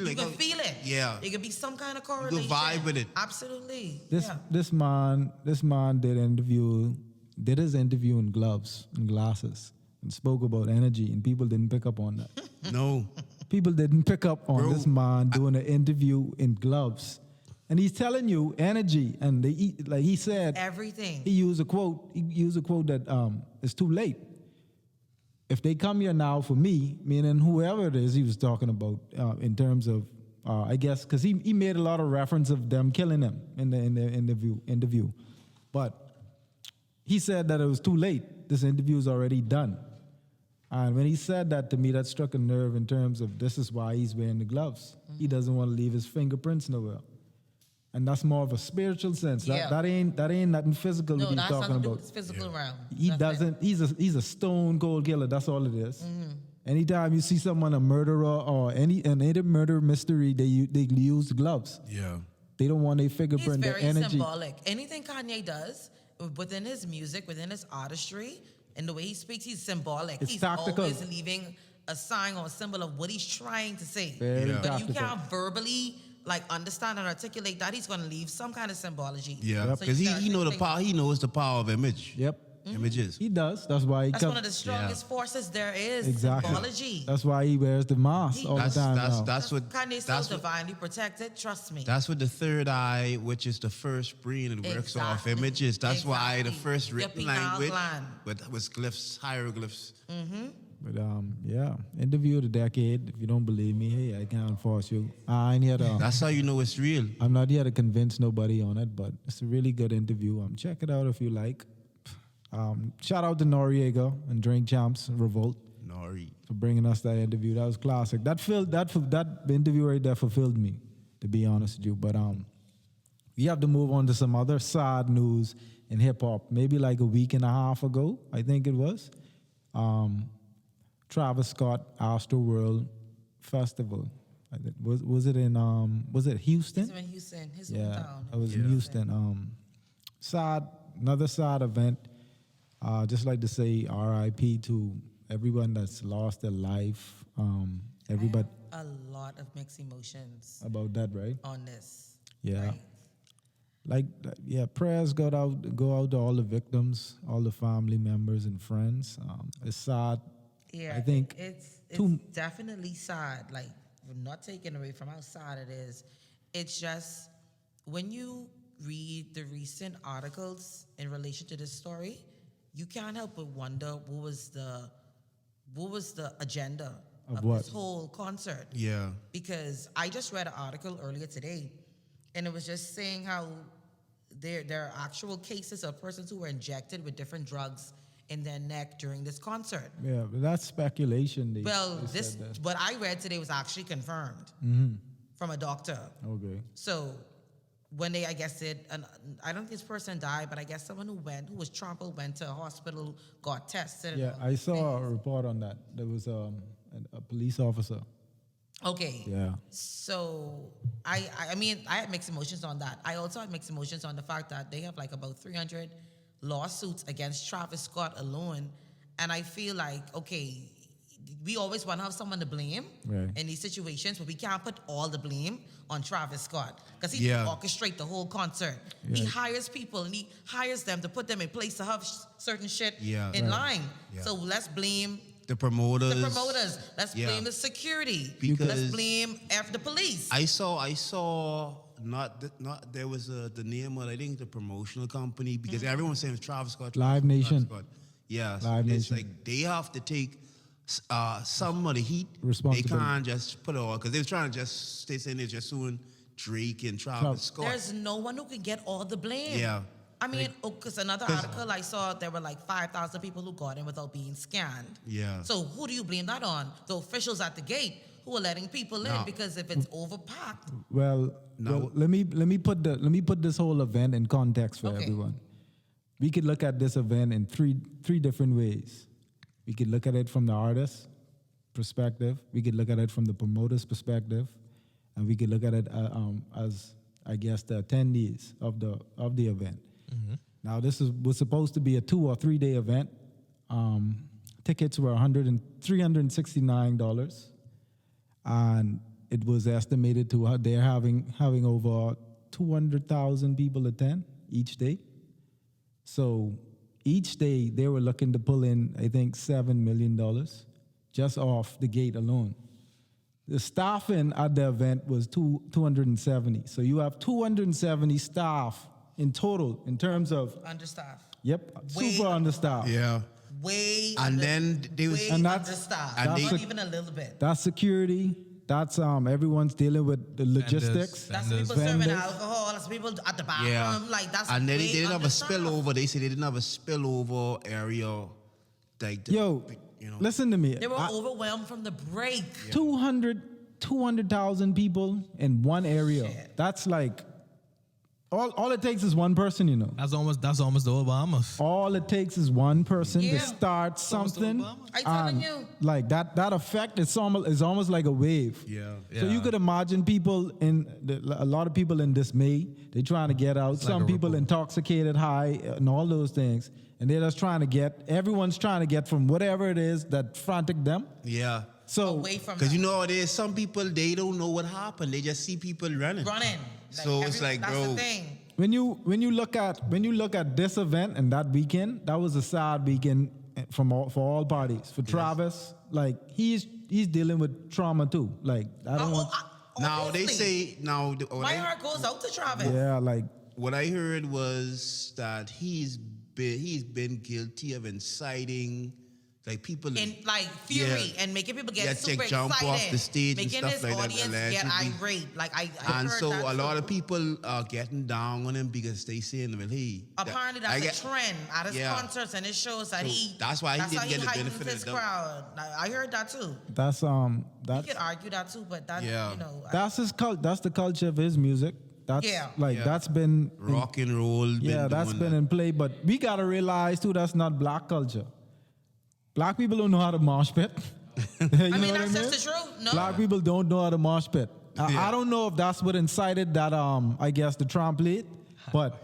like can feel it. Yeah. It could be some kind of correlation. vibe with it. Absolutely. this yeah. this man did his interview in gloves and glasses and spoke about energy, and people didn't pick up on that. No. People didn't pick up on Bro, this man doing an interview in gloves. And he's telling you energy. And like he said, Everything. he used a quote that it's too late. If they come here now for me, meaning whoever it is he was talking about in terms of, I guess, because he made a lot of reference of them killing him in the interview. But he said that it was too late. This interview is already done. And when he said that to me, that struck a nerve in terms of this is why he's wearing the gloves. He doesn't want to leave his fingerprints nowhere. And that's more of a spiritual sense. Yeah. That ain't nothing physical No, that he's that's talking nothing to do about. with his physical realm. He That's it. doesn't. He's a stone cold killer. That's all it is. Anytime you see someone a murderer or any murder mystery, they use gloves. Yeah. They don't want their He's fingerprint, their very energy. symbolic. Anything Kanye does within his music, within his artistry, and the way he speaks, he's symbolic. It's he's tactical. always leaving a sign or a symbol of what he's trying to say. Very Yeah. But you tactical. can't verbally understand and articulate that. He's going to leave some kind of symbology. Yeah. Yep. Because you he gotta know the think- power. He knows the power of image. Yep. Images. He does. That's why he That's one of the strongest forces there is. Exactly. Symbology. That's why he wears the mask all That's the time now. that's what Kanye's that's so what divinely protected. Trust me. that's what the third eye, which is the first brain, it works off Exactly. images. That's why the Exactly. first Your written pineal language gland. was glyphs, hieroglyphs. But yeah, interview of the decade. If you don't believe me, hey, I can't force you. I ain't here to. That's how you know it's real. I'm not here to convince nobody on it, but it's a really good interview. Check it out if you like. Shout out to Noriega and Drink Champs Revolt Nori. for bringing us that interview. That was classic. That interview right there fulfilled me, to be honest with you. But we have to move on to some other sad news in hip hop. Maybe like a week and a half ago, I think it was. Travis Scott Astroworld Festival. Was it in Houston? He's in Houston, his Yeah, hometown. I was in Houston. Another sad event. Just like to say R.I.P. to everyone that's lost their life. Everybody I have a lot of mixed emotions about that, right? on this. Yeah. Right? prayers go out to all the victims, all the family members and friends. It's sad. Yeah, I think it's definitely sad. Like, we're not taking away from how sad it is. It's just when you read the recent articles in relation to this story, you can't help but wonder what was the agenda of what? this whole concert. Yeah. Because I just read an article earlier today, and it was just saying how there are actual cases of persons who were injected with different drugs in their neck during this concert. Yeah, but that's speculation. Well, what I read today was actually confirmed from a doctor. Okay. So when they, I guess, I don't think this person died, but I guess someone who was trampled, went to a hospital, got tested. Yeah, I saw a report on that. There was a police officer. Okay. Yeah. So I mean, I had mixed emotions on that. I also had mixed emotions on the fact that they have like about 300 lawsuits against Travis Scott alone. And I feel like, okay, we always want to have someone to blame in these situations, but we can't put all the blame on Travis Scott because he didn't orchestrate the whole concert. Yeah. He hires people and he hires them to put them in place to have certain shit in line. Yeah. So let's blame the promoters. Let's blame the security. Because let's blame the police. I saw there was the name of, I think, the promotional company, because everyone's saying it's Travis Scott. Live Nation. Scott. Yeah. Live it's Nation. like they have to take some of the heat. They can't just put it all, because they were trying to stay saying they're just suing Drake and Travis Scott. There's no one who can get all the blame. Yeah. I mean, because another article I saw, there were like 5,000 people who got in without being scanned. Yeah. So who do you blame that on? The officials at the gate who are letting people in, because if it's overpacked. Well, let me put this whole event in context for everyone. We could look at this event in three different ways. We could look at it from the artist's perspective. We could look at it from the promoter's perspective, and we could look at it as, I guess, the attendees of the event. Mm-hmm. Now, this was supposed to be a 2 or 3 day event. Tickets were $369, and it was estimated to they're having over 200,000 people attend each day. So each day they were looking to pull in, I think, $7 million just off the gate alone. The staffing at the event was 270. So you have 270 staff in total in terms of understaffed. Yep, super understaffed. Yeah. Understaffed. Not even a little bit. That's security. That's everyone's dealing with the logistics. That's people serving alcohol. That's people at the bathroom. Yeah. Like that's. And they didn't have a spillover. They said they didn't have a spillover area. Listen to me. They were overwhelmed from the break. 200,000 people in one area. Shit. That's like all it takes is one person, you know. That's almost the Obamas. All it takes is one person to start something. I'm telling you. Like that effect is almost like a wave. Yeah. So you could imagine people a lot of people in dismay. They're trying to get out. It's Some like people intoxicated, high, and all those things. And they're just everyone's trying to get from whatever it is that frantic them. Yeah. So away from because you know how it is, some people, they don't know what happened. They just see people running. So it's like, that's bro. the thing. When you look at this event and that weekend, that was a sad weekend for all parties. For Travis, like he's dealing with trauma too. Like I don't want. Now they say my heart goes out to Travis. Yeah, like what I heard was that he's been guilty of inciting. Like people in like fury and making people get super jump excited, off the stage making and stuff his like audience that. get irate. Like I and heard so that a lot of people are getting down on him because they saying, well, hey. Apparently that's a trend at his concerts and it shows that that's why he didn't get the benefit of the crowd. I heard that too. That's you could argue that too, but that you know. That's that's the culture of his music. That's been rock and roll. That's been in play. But we gotta realize too that's not black culture. Black people don't know how to mosh pit. That's just the truth. No. Black people don't know how to mosh pit. I don't know if that's what incited that. I guess the trampoline, but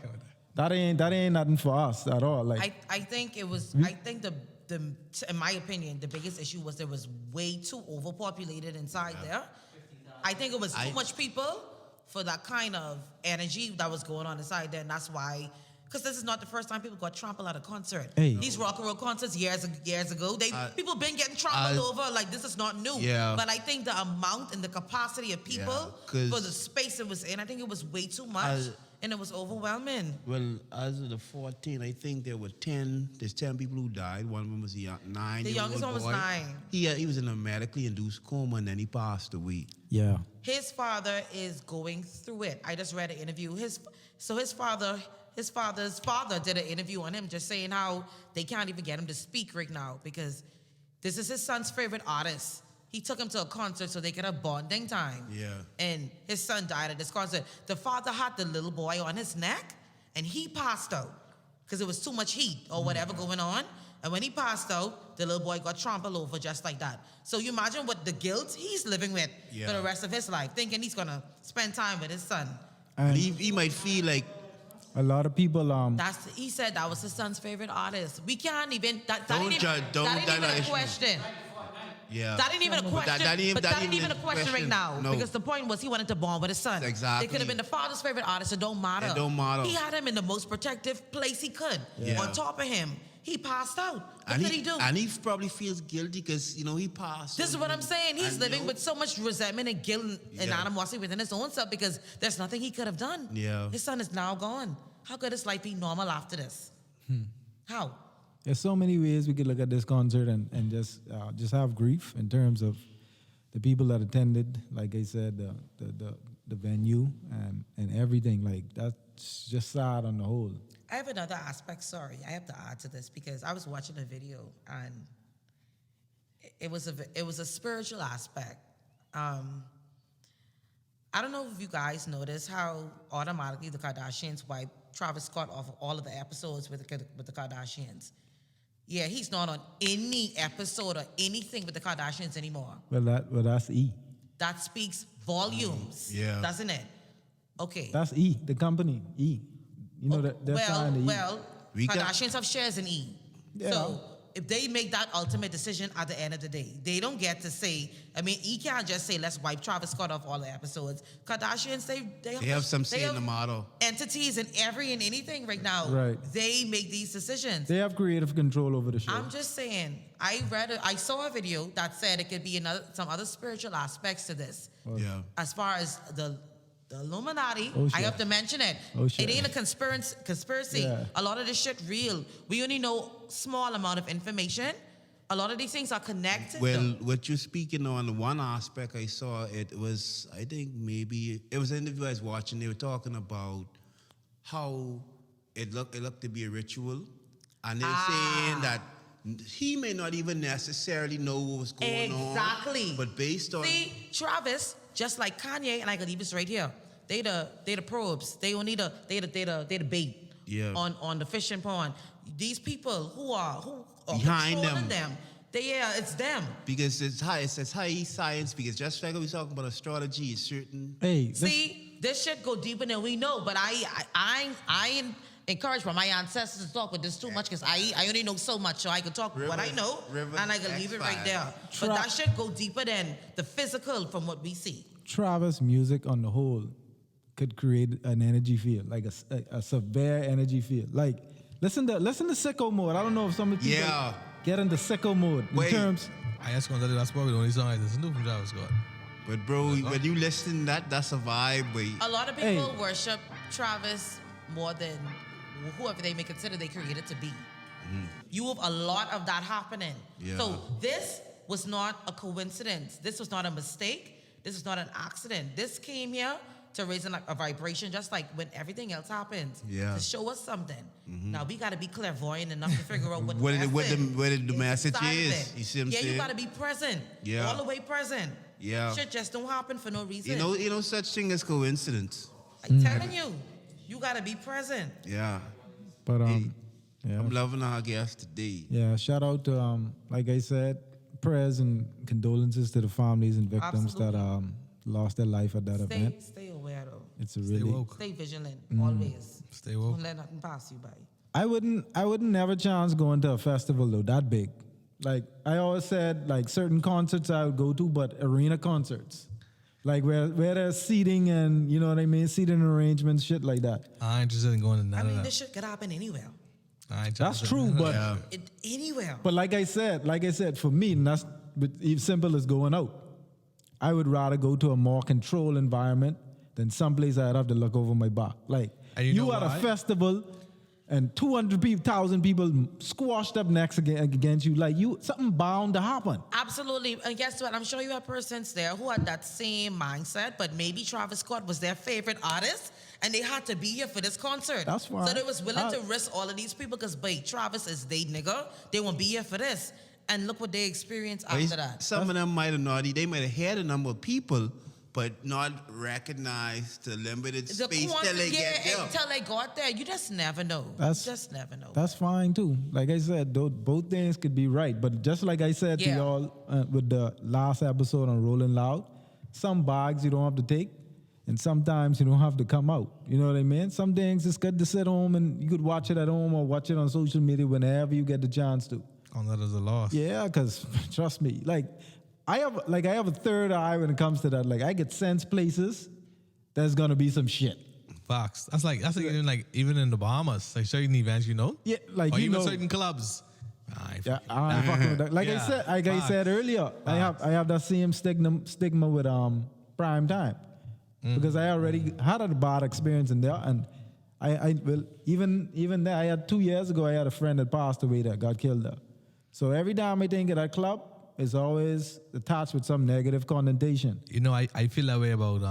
that ain't nothing for us at all. Like I think it was. I think the in my opinion the biggest issue was there was way too overpopulated inside there. I think it was too much people for that kind of energy that was going on inside there, and that's why. Because this is not the first time people got trampled at a concert. Hey. These rock and roll concerts years ago, people been getting trampled over. Like, this is not new. Yeah. But I think the amount and the capacity of people for the space it was in, I think it was way too much, and it was overwhelming. Well, as of the 14, I think there were 10. There's 10 people who died. One of them was a 9. The youngest one was 9. He was in a medically induced coma, and then he passed away. Yeah. His father is going through it. I just read an interview. His father's father did an interview on him, just saying how they can't even get him to speak right now because this is his son's favorite artist. He took him to a concert so they could have bonding time. Yeah. And his son died at this concert. The father had the little boy on his neck, and he passed out because it was too much heat or whatever going on. And when he passed out, the little boy got trampled over just like that. So you imagine what the guilt he's living with for the rest of his life, thinking he's going to spend time with his son. And He might feel like a lot of people He said that was his son's favorite artist. We can't even. That Don't ain't judge. even, that ain't even a question. Yeah. That ain't even a question. That ain't even a question right now. No. Because the point was he wanted to bond with his son. Exactly. It could have been the father's favorite artist. It don't matter. It don't matter. He had him in the most protective place he could. Yeah. On top of him, he passed out. What did he do? And he probably feels guilty because, he passed. This is what I'm saying. He's And, living with so much resentment and guilt and animosity within his own self because there's nothing he could have done. Yeah. His son is now gone. How could his life be normal after this? How? there's so many ways we could look at this concert and just have grief in terms of the people that attended. Like I said, the venue and everything. Like that's just sad on the whole. I have another aspect. Sorry, I have to add to this because I was watching a video and it was a spiritual aspect. I don't know if you guys noticed how automatically the Kardashians wiped Travis Scott off of all of the episodes with the Kardashians. Yeah, he's not on any episode or anything with the Kardashians anymore. Well, that's E. That speaks volumes, doesn't it? Okay. That's E, the company, E. You know that they're signed to E. Well, Kardashians have shares in E. Yeah. So if they make that ultimate decision at the end of the day, they don't get to say, I mean, E can't just say, let's wipe Travis Scott off all the episodes. Kardashians, they have some say in the model. Entities in every and anything right now. Right. They make these decisions. They have creative control over the show. I'm just saying, I saw a video that said it could be some other spiritual aspects to this. Yeah. As far as the Illuminati, Oh, I shit. have to mention it. Oh, shit. It ain't a conspiracy. Yeah. A lot of this shit real. We only know small amount of information. A lot of these things are connected. Well, though. what you're speaking on, one aspect I saw, it was, I think maybe, it was an interview I was watching. They were talking about how it looked to be a ritual. And they're saying that he may not even necessarily know what was going on. Exactly. But based on... See, Travis, just like Kanye, and I can leave this right here. They the probes. They the bait. Yeah. On the fishing pond. These people who are Behind controlling them. it's them. Because it's high science, because just like we talking about astrology, it's certain... Hey, See, this shit go deeper than we know, but I ain't encouraged by my ancestors to talk with this too much because I only know so much, so I can talk what I know and I can leave it right there. But that shit go deeper than the physical from what we see. Travis music on the whole could create an energy field, like a severe energy field. Like, listen to Sicko Mode. I don't know if some of you get into Sicko Mode in terms. I just gonna tell you that's probably the only song I listen to from Travis Scott. But bro, when you listen to that's a vibe, boy. A lot of people worship Travis more than whoever they may consider they created to be. You have a lot of that happening. Yeah. So this was not a coincidence. This was not a mistake. This was not an accident. This came here to raise a vibration, just like when everything else happens. Yeah. To show us something. Now we got to be clairvoyant enough to figure out what what the message inside of is. it. You see what I'm saying? You got to be present. Yeah. All the way present. Yeah. Shit just don't happen for no reason. You know such thing as coincidence. I'm telling you, you got to be present. Yeah. But Hey, I'm loving our guest today. yeah, shout out to like I said, prayers and condolences to the families and victims that lost their life at that event. Stay aware though. It's a really woke. Stay vigilant always. Stay woke. Don't let nothing pass you by. I wouldn't never chance going to a festival though that big. Like I always said, like certain concerts I would go to, but arena concerts. Like where there's seating and you know what I mean, seating arrangements, shit like that. I ain't interested in going to none I of mean, that. this shit could happen anywhere. I ain't That's interested true, in none of but that. Anywhere. but like I said, for me, and that's even simple as going out. I would rather go to a more controlled environment than someplace I'd have to look over my back. Like And you know at why? a festival and 200,000 people squashed up next against you. Like something bound to happen. Absolutely. And guess what? I'm sure you had persons there who had that same mindset, but maybe Travis Scott was their favorite artist and they had to be here for this concert. That's fine. So they was willing to risk all of these people because, Travis is they nigga. They won't be here for this. And look what they experienced after that. Some of them might have not. They might have had a number of people, but not recognized the limited space till they get there. Until they got there. You just never know. You just never know. That's fine too. Like I said, both things could be right. But just like I said to Yeah. y'all with the last episode on Rolling Loud, some bags you don't have to take, and sometimes you don't have to come out. You know what I mean? Some things it's good to sit home and you could watch it at home or watch it on social media whenever you get the chance to. Oh, that is a loss. Yeah, because trust me, I have a third eye when it comes to that. Like I could sense places there's gonna be some shit. Facts. That's like even in the Bahamas, like certain events, you know. Yeah, like or you even know, certain clubs. I yeah, I ain't fucking with that. Like Yeah, I said earlier, I have that same stigma with prime time because I already had a bad experience in there, and I even there I had 2 years ago I had a friend that passed away that got killed there. So every time I think of that club, it's always attached with some negative connotation. You know, I feel that way about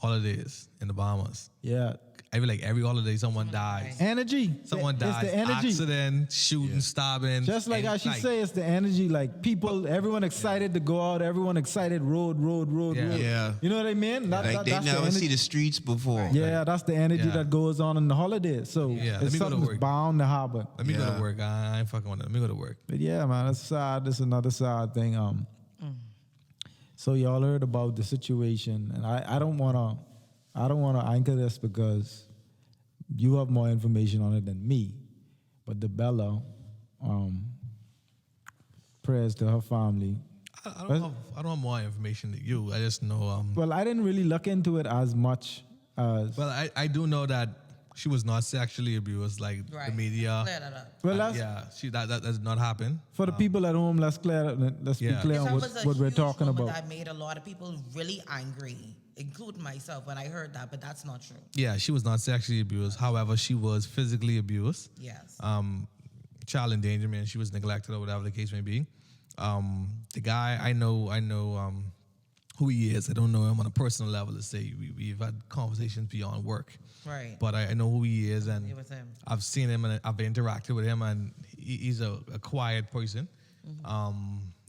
holidays in the Bahamas. Yeah. I feel like every holiday someone dies. Energy. Someone It's dies. the energy. Accident, shooting, stabbing. Just like and, I should say, it's the energy. Like people, everyone excited to go out. Everyone excited. Road. Yeah. Yeah. You know what I mean? Like they that's the never energy. see the streets before. Yeah, that's the energy Yeah. that goes on in the holidays. So Yeah, let it's me go to something work. bound to happen. Let me go Yeah. to work. I ain't fucking with it. Let me go to work. But yeah, man, that's sad. That's another sad thing. So y'all heard about the situation, and I don't wanna anchor this because you have more information on it than me. But the Bella, prayers to her family. I don't have more information than you. I just know. Well, I didn't really look into it as much as. Well, I do know that she was not sexually abused, like the Right. media. Clear that up. Well, that's, yeah, that does not happen. for the people at home, let's be Yeah. clear on That what, was a what we're huge talking moment about. that made a lot of people really angry, including myself when I heard that, but that's not true. Yeah, she was not sexually abused. However, she was physically abused. Yes. Child endangerment. She was neglected or whatever the case may be. The guy, I know who he is. I don't know him on a personal level. Let's say we've had conversations beyond work. Right. But I know who he is, and It was him. I've seen him and I've interacted with him, and he's a quiet person.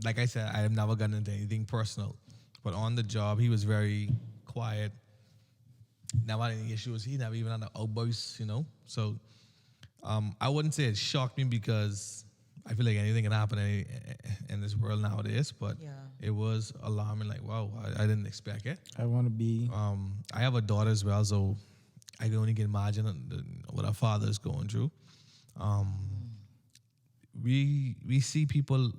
Like I said, I have never gotten into anything personal, but on the job, he was very quiet. Never had any issues. He never even had an outburst, you know. So I wouldn't say it shocked me because I feel like anything can happen in this world nowadays, but Yeah. it was alarming. Like, wow, I didn't expect it. I want to be. I have a daughter as well, so I can only imagine what our father is going through. We see people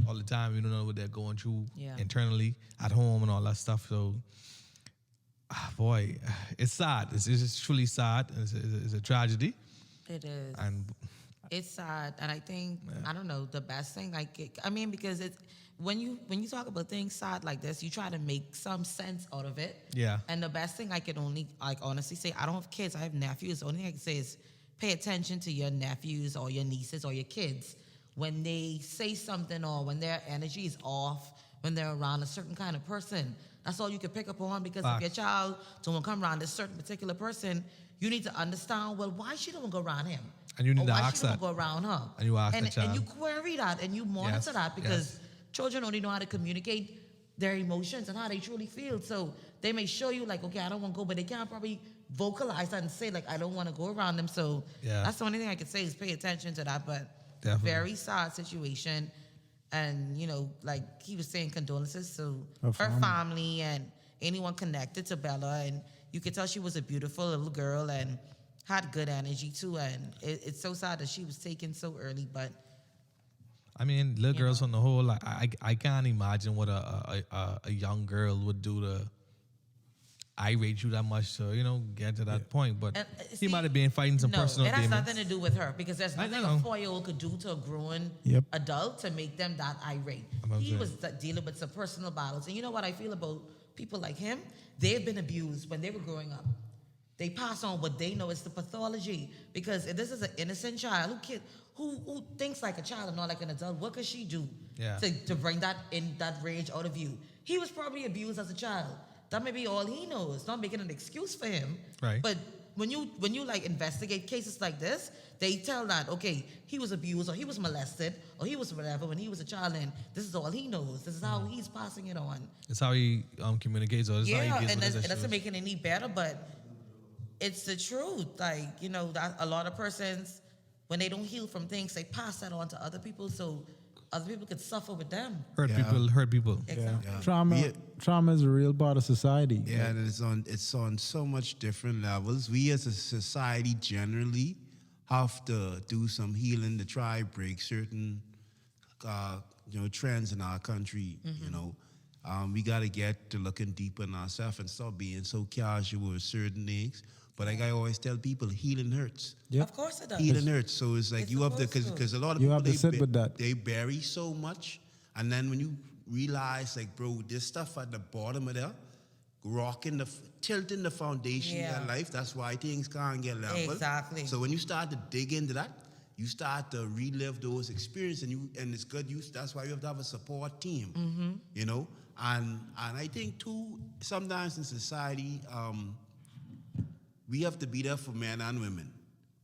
all the time. We don't know what they're going through Yeah. internally at home and all that stuff. So, boy, it's sad. It's just truly sad. It's a tragedy. It is. And It's sad, and I think I don't know the best thing. Because it's when you talk about things sad like this, you try to make some sense out of it. Yeah. And the best thing I can only honestly say, I don't have kids, I have nephews. The only thing I can say is pay attention to your nephews or your nieces or your kids when they say something or when their energy is off, when they're around a certain kind of person. That's all you can pick up on, because if your child don't come around this certain particular person, you need to understand, well, why she don't go around him? And you need Or to why ask she don't that. go around her? And you ask the and child. you query that and you monitor Yes, that, because yes. children only know how to communicate their emotions and how they truly feel. So they may show you like, okay, I don't want to go, but they can't probably vocalize that and say like, I don't want to go around them. So Yeah. that's the only thing I can say is pay attention to that. But Definitely. very sad situation. And, like he was saying, condolences to Her her family and anyone connected to Bella. And you could tell she was a beautiful little girl and had good energy too. And it's so sad that she was taken so early. But I mean, little girls on the whole, like, I can't imagine what a young girl would do irate you that much to, get to that point. But And, he see, might have been fighting some personal it has demons. nothing to do with her because there's nothing a know. 4-year-old could do to a grown Yep. adult to make them that irate. I'm He saying. was dealing with some personal battles. And you know what I feel about people like him? They've been abused when they were growing up. They pass on what they know is the pathology. Because if this is an innocent child who thinks like a child and not like an adult, what could she do Yeah. to bring that rage out of you? He was probably abused as a child. That may be all he knows. Not making an excuse for him. Right. But when you like investigate cases like this, they tell that, okay, he was abused or he was molested or he was whatever when he was a child, and this is all he knows. This is how he's passing it on. It's how he communicates, or it's how he Yeah, deals and with his it doesn't issues. make it any better, but it's the truth. Like, that a lot of persons, when they don't heal from things, they pass that on to other people so other people could suffer with them. Hurt people. Exactly. Trauma is a real part of society. Yeah, and it's on so much different levels. We as a society generally have to do some healing to try break certain trends in our country. We got to get to looking deeper in ourselves and stop being so casual with certain things. But like I always tell people, healing hurts. Yep. Of course it does. Healing hurts. So it's like It's you have to, supposed to. because a lot of You people, have to sit with that. they bury so much. And then when you realize, like, bro, this stuff at the bottom of there, tilting the foundation of Yeah. your life, that's why things can't get level. Exactly. So when you start to dig into that, you start to relive those experiences, and it's good. That's why you have to have a support team. And I think too, sometimes in society, we have to be there for men and women.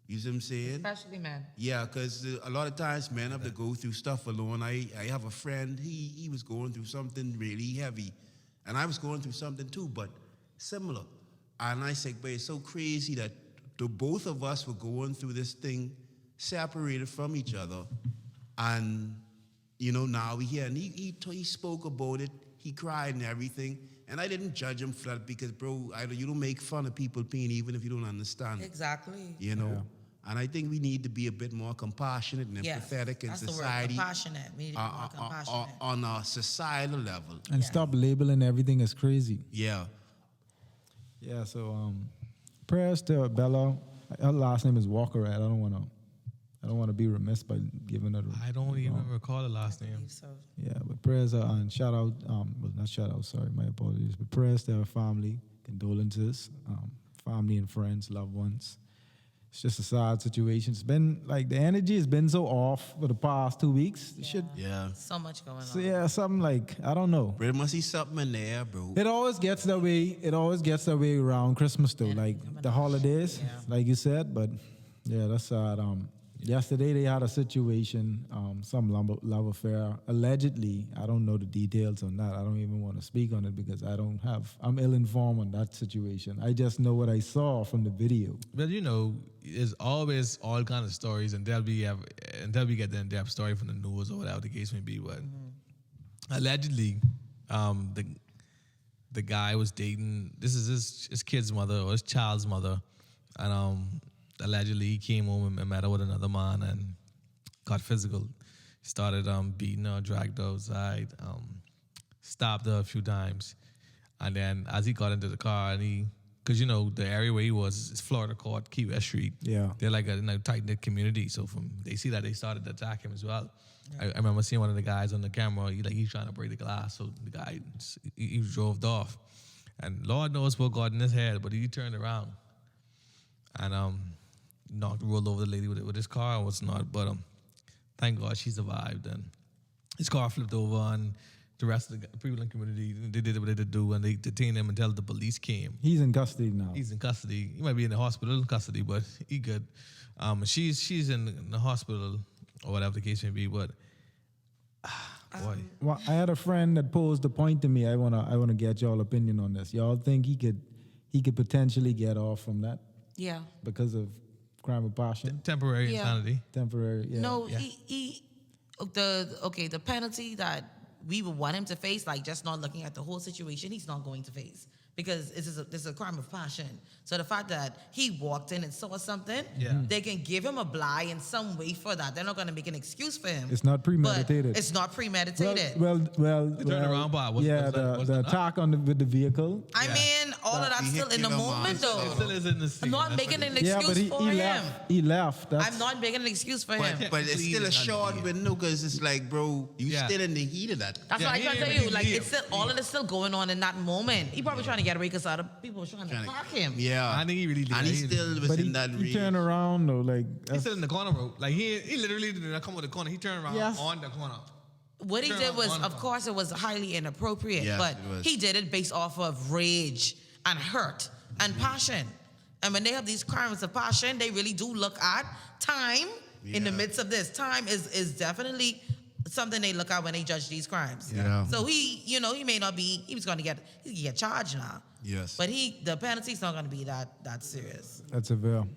You see what I'm saying? Especially men. Yeah, because a lot of times men have to go through stuff alone. I have a friend, he was going through something really heavy. And I was going through something too, but similar. And I said, but it's so crazy that the both of us were going through this thing separated from each other. And, now we here. And he spoke about it. He cried and everything. And I didn't judge him for that because, bro, you don't make fun of people pain even if you don't understand it. Exactly. And I think we need to be a bit more compassionate and Yes, empathetic in that's society. the word, compassionate. We need to be more compassionate. On a societal level. And stop labeling everything as crazy. Yeah. Yeah, so prayers to Bella. Her last name is Walker. I don't want to be remiss by giving her. I don't even recall the last name. So Yeah, but prayers are on. Shout out. Well, not shout out. Sorry, my apologies. But prayers to her family. Condolences, family and friends, loved ones. It's just a sad situation. It's been like the energy has been so off for the past 2 weeks. Yeah. so much going on. So yeah, something like I don't know. There must be something in there, bro. It always gets that way. It always gets that way around Christmas though, like the holidays, like you said. But yeah, that's sad. Yesterday they had a situation, some love affair. Allegedly, I don't know the details on that. I don't even want to speak on it because I'm ill-informed on that situation. I just know what I saw from the video. But there's always all kind of stories, and until we get the in-depth story from the news or whatever the case may be. But allegedly, the guy was dating. This is his kid's mother or his child's mother, and allegedly he came home and met her with another man and got physical. Started beating her, dragged her outside, stabbed her a few times, and then as he got into the car and because the area where he was is Florida Court, Key West Street. Yeah. They're like a tight knit community, so they see that they started to attack him as well. I remember seeing one of the guys on the camera. He's trying to break the glass, so the guy he drove off, and Lord knows what got in his head, but he turned around and rolled over the lady with his car and what's not. But thank God she survived, and his car flipped over, and the rest of the people in the community, they did what they did do, and they detained him until the police came. He's in custody now. He's in custody. He might be in the hospital in custody, but he good. She's in the hospital or whatever the case may be. But boy, Well, I had a friend that posed the point to me. I wanna get y'all opinion on this. Y'all think he could potentially get off from that Yeah. because of crime of passion, temporary Yeah. insanity. temporary? Yeah. No, the penalty that we would want him to face, like just not looking at the whole situation, he's not going to face because this is a crime of passion. So the fact that he walked in and saw something, they can give him a bly in some way for that. They're not going to make an excuse for him. It's not premeditated. But it's not premeditated. Well, The turnaround part the attack with the vehicle. I mean, all of that's still in the moment, though. It still is in the scene. I'm not making an excuse Yeah, but for he him. left. He left. I'm not making an excuse for him. But it's still a short window because it's like, bro, you still in the heat of that. That's Yeah, what I he try to didn't tell you. even Like, leave. it's still, all of it's still going on in that moment. He probably trying to get away because other people were trying to attack him. Yeah. I think he really did. And he still was But in that he range. turned around though, like He's still in the corner, bro. Like he literally did not come with the corner. He turned around Yes. on the corner. What he Turn did on was, one of of course, it was highly inappropriate, Yes, but it was. he did it based off of rage and hurt and passion. And when they have these crimes of passion, they really do look at time in the midst of this. Time is definitely something they look at when they judge these crimes. Yeah. So he may not be, he can get charged now. Yes. But the penalty's not going to be that serious. that's a veil.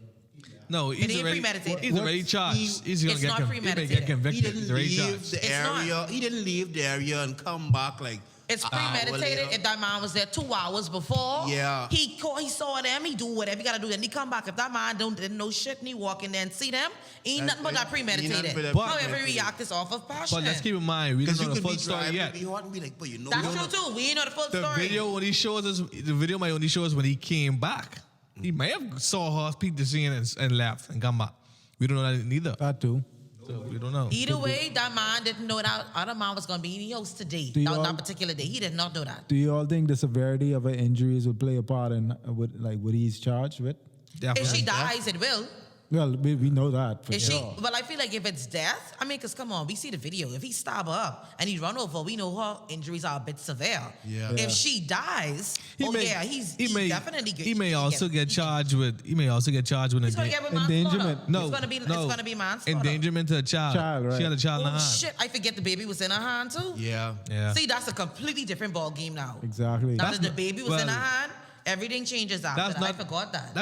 No, It he's ain't already premeditated. he's already charged. He's gonna It's get not he may premeditated. get convicted. He didn't He's already leave charged. the It's area. not. He didn't leave the area and come back like It's an hour premeditated. later. If that man was there 2 hours before, Yeah. he saw them, he do whatever he gotta do, then he come back. If that man didn't know shit and he walk in there and see them, ain't nothing but that Ain't nothing premeditated. but that However he premeditated. react is off of passion. But let's keep in mind, we don't Because you know the could full be story driving, yet. be hot and be like, but you know, That's we true don't know. too. We ain't know the full The story. video when he shows us, the video might only show us when he came back. He may have saw her, peeked the scene and left and come back. We don't know that neither. That too. So we don't know. Either way, that man didn't know that other man was gonna be in the house today. Do you all- That particular day. He did not know that. Do you all think the severity of her injuries would play a part in what he's charged with? Definitely. If she dies, it will. Well, we know that for If sure. well, I feel like if it's death, I mean, because come on, we see the video. If he stab her up and he run over, we know her injuries are a bit severe. Yeah. Yeah. If she dies, He may definitely he may also get charged with He's gonna get with manslaughter. Endangerment. No, it's gonna be manslaughter. endangerment to a child. Child, right. She had a child in her Oh hand. shit! I forget the baby was in her hand too. Yeah. Yeah. See, that's a completely different ball game now. Exactly. Now That's that the not- baby was in well, her hand, everything changes after That's that. not. I forgot that.